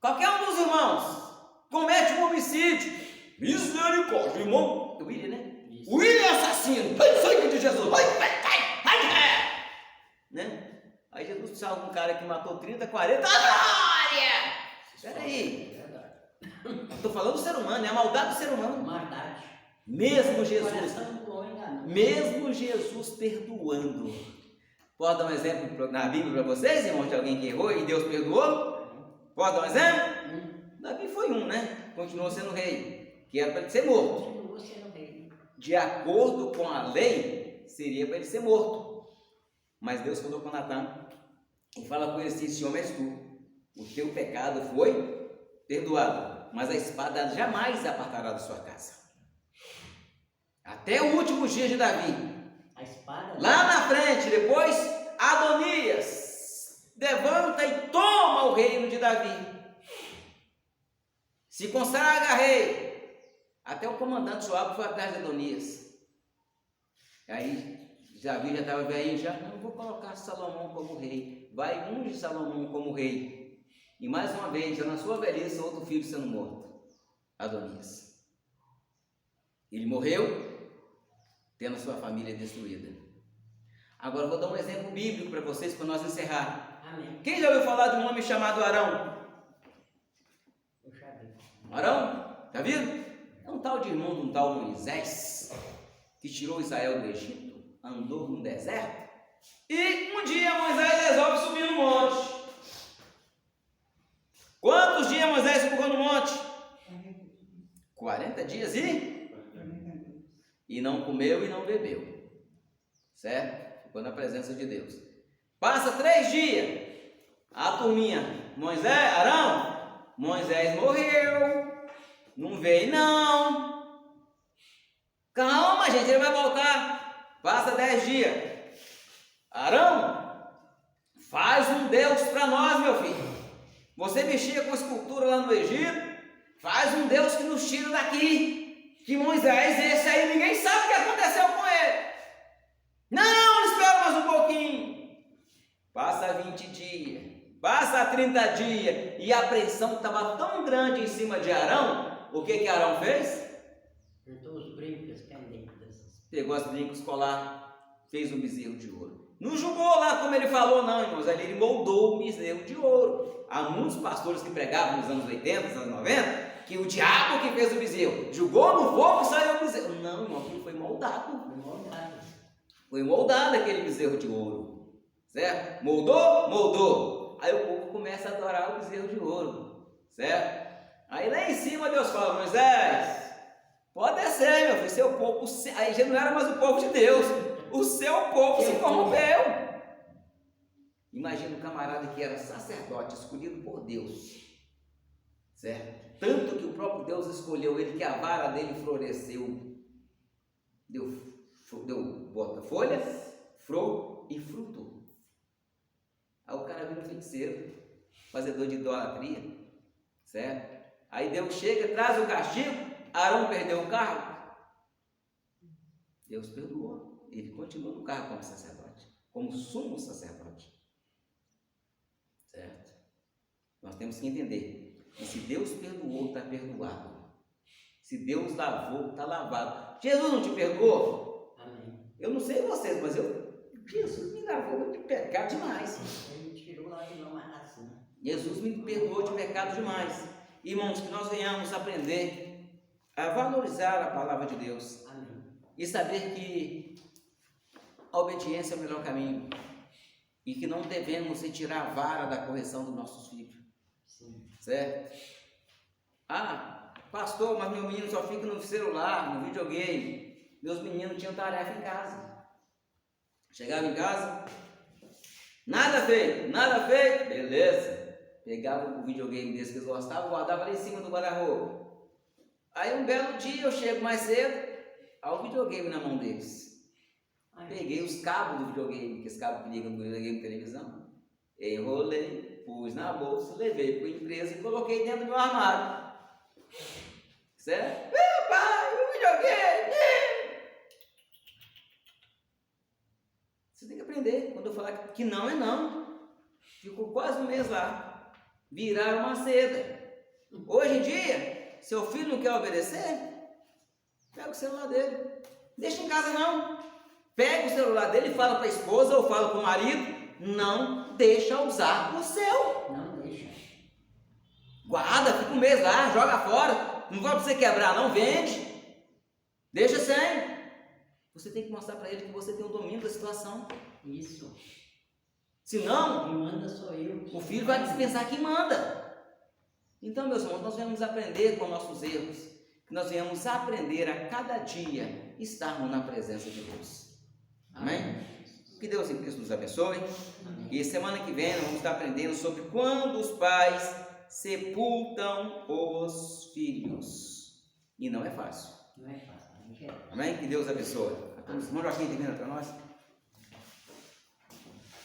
Qualquer um dos irmãos comete um homicídio. Misericórdia, irmão. O William, né? Isso. O William é assassino. Vai, sangue de Jesus. Vai. Né? Aí Jesus salva um cara que matou 30, 40. Glória! Espera aí. É verdade. Estou falando do ser humano, é a maldade do ser humano. Maldade. Mesmo Jesus, Coração do homem enganoso. mesmo Jesus perdoando. Posso dar um exemplo na Bíblia para vocês, irmãos, de alguém que errou e Deus perdoou? Posso dar um exemplo? Davi foi um, né? Continuou sendo rei, que era para ele ser morto. Continuou sendo rei. De acordo com a lei, seria para ele ser morto. Mas Deus falou com Natan e fala com ele assim: esse homem és tu, o teu pecado foi perdoado, mas a espada jamais apartará da sua casa. Até o último dia de Davi. A espada. Lá na frente, depois, Adonias levanta e toma o reino de Davi. Se consagra rei. Até o comandante Joabe foi atrás de Adonias. Aí Davi já estava velhinho, já não vou colocar Salomão como rei. Vai unge Salomão como rei. E mais uma vez, já na sua velhice, outro filho sendo morto. Adonias. Ele morreu, tendo sua família destruída. Agora eu vou dar um exemplo bíblico para vocês, para nós encerrar. Amém. Quem já ouviu falar de um homem chamado Arão? Eu já vi. Arão? Já viram? É um tal de irmão de um tal Moisés, que tirou Israel do Egito, andou no deserto, e um dia Moisés resolve subir no monte. Quantos dias Moisés ficou no monte? 40 dias e não comeu e não bebeu, certo? Ficou na presença de Deus. Passa 3 dias, a turminha, Moisés, Arão, Moisés morreu, não veio não, calma gente, ele vai voltar. Passa 10 dias, Arão, faz um Deus para nós, meu filho. Você mexia com escultura lá no Egito, faz um Deus que nos tira daqui. Que Moisés, esse aí, ninguém sabe o que aconteceu com ele. Não, espera mais um pouquinho. Passa 20 dias, passa 30 dias, e a pressão estava tão grande em cima de Arão. O que Arão fez? Juntou os brincos pendentes. Pegou as brincos colar, fez um bezerro de ouro. Não julgou lá como ele falou, não, irmãos. Ali ele moldou o bezerro de ouro. Há muitos pastores que pregavam nos anos 80, nos anos 90, que o diabo que fez o bezerro jogou no fogo e saiu o bezerro. Não, irmão, aquilo foi moldado. Foi moldado aquele bezerro de ouro. Certo? Moldou? Moldou. Aí o povo começa a adorar o bezerro de ouro. Certo? Aí lá em cima Deus fala: Moisés, pode descer, meu filho, seu povo. Aí já não era mais o povo de Deus. O seu povo se corrompeu. Imagina um camarada que era sacerdote, escolhido por Deus. Certo? Tanto que o próprio Deus escolheu ele, que a vara dele floresceu. Bota folhas, flor e fruto. Aí o cara vira um feiticeiro, fazedor de idolatria. Certo? Aí Deus chega, traz o castigo. Arão perdeu o cargo. Deus perdoou. Ele continua no cargo como sacerdote, como sumo sacerdote. Certo? Nós temos que entender que se Deus perdoou, está perdoado. Se Deus lavou, está lavado. Jesus não te perdoou? Amém. Eu não sei vocês, mas Jesus me lavou de pecado demais. Ele tirou lá de não assim. Jesus me perdoou de pecado demais. Irmãos, que nós venhamos aprender a valorizar a palavra de Deus. Amém. E saber que a obediência é o melhor caminho. E que não devemos retirar a vara da correção dos nossos filhos. Sim. Certo? Ah, pastor, mas meu menino só fica no celular, no videogame. Meus meninos tinham tarefa em casa. Chegava em casa, nada feito, beleza. Pegava o videogame desse que eles gostavam, guardava lá em cima do guarda-roupa. Aí um belo dia eu chego mais cedo, ao videogame na mão deles. Peguei os cabos do videogame, que esse cabo que liga no videogame de televisão, enrolei, pus na bolsa, levei para a empresa e coloquei dentro do meu armário. Certo? Meu pai, o videogame! Você tem que aprender. Quando eu falar que não é não. Ficou quase um mês lá. Viraram uma seda. Hoje em dia, seu filho não quer obedecer? Pega o celular dele. Deixa em casa não. Pega o celular dele e fala para a esposa ou fala para o marido: não deixa usar o seu. Não deixa. Guarda, fica um mês lá, joga fora. Não vai para você quebrar, não, vende. Deixa sem. Você tem que mostrar para ele que você tem o domínio da situação. Isso. Senão, Quem manda sou eu. o filho vai pensar que manda. Então, meus irmãos, nós viemos aprender com nossos erros, que nós viemos aprender a cada dia estarmos na presença de Deus. Amém? Que Deus em Cristo nos abençoe. Amém. E semana que vem nós vamos estar aprendendo sobre quando os pais sepultam os filhos. E não é fácil. Não é fácil, não quero. Amém? Que Deus abençoe. Irmão Joaquim, termina para nós.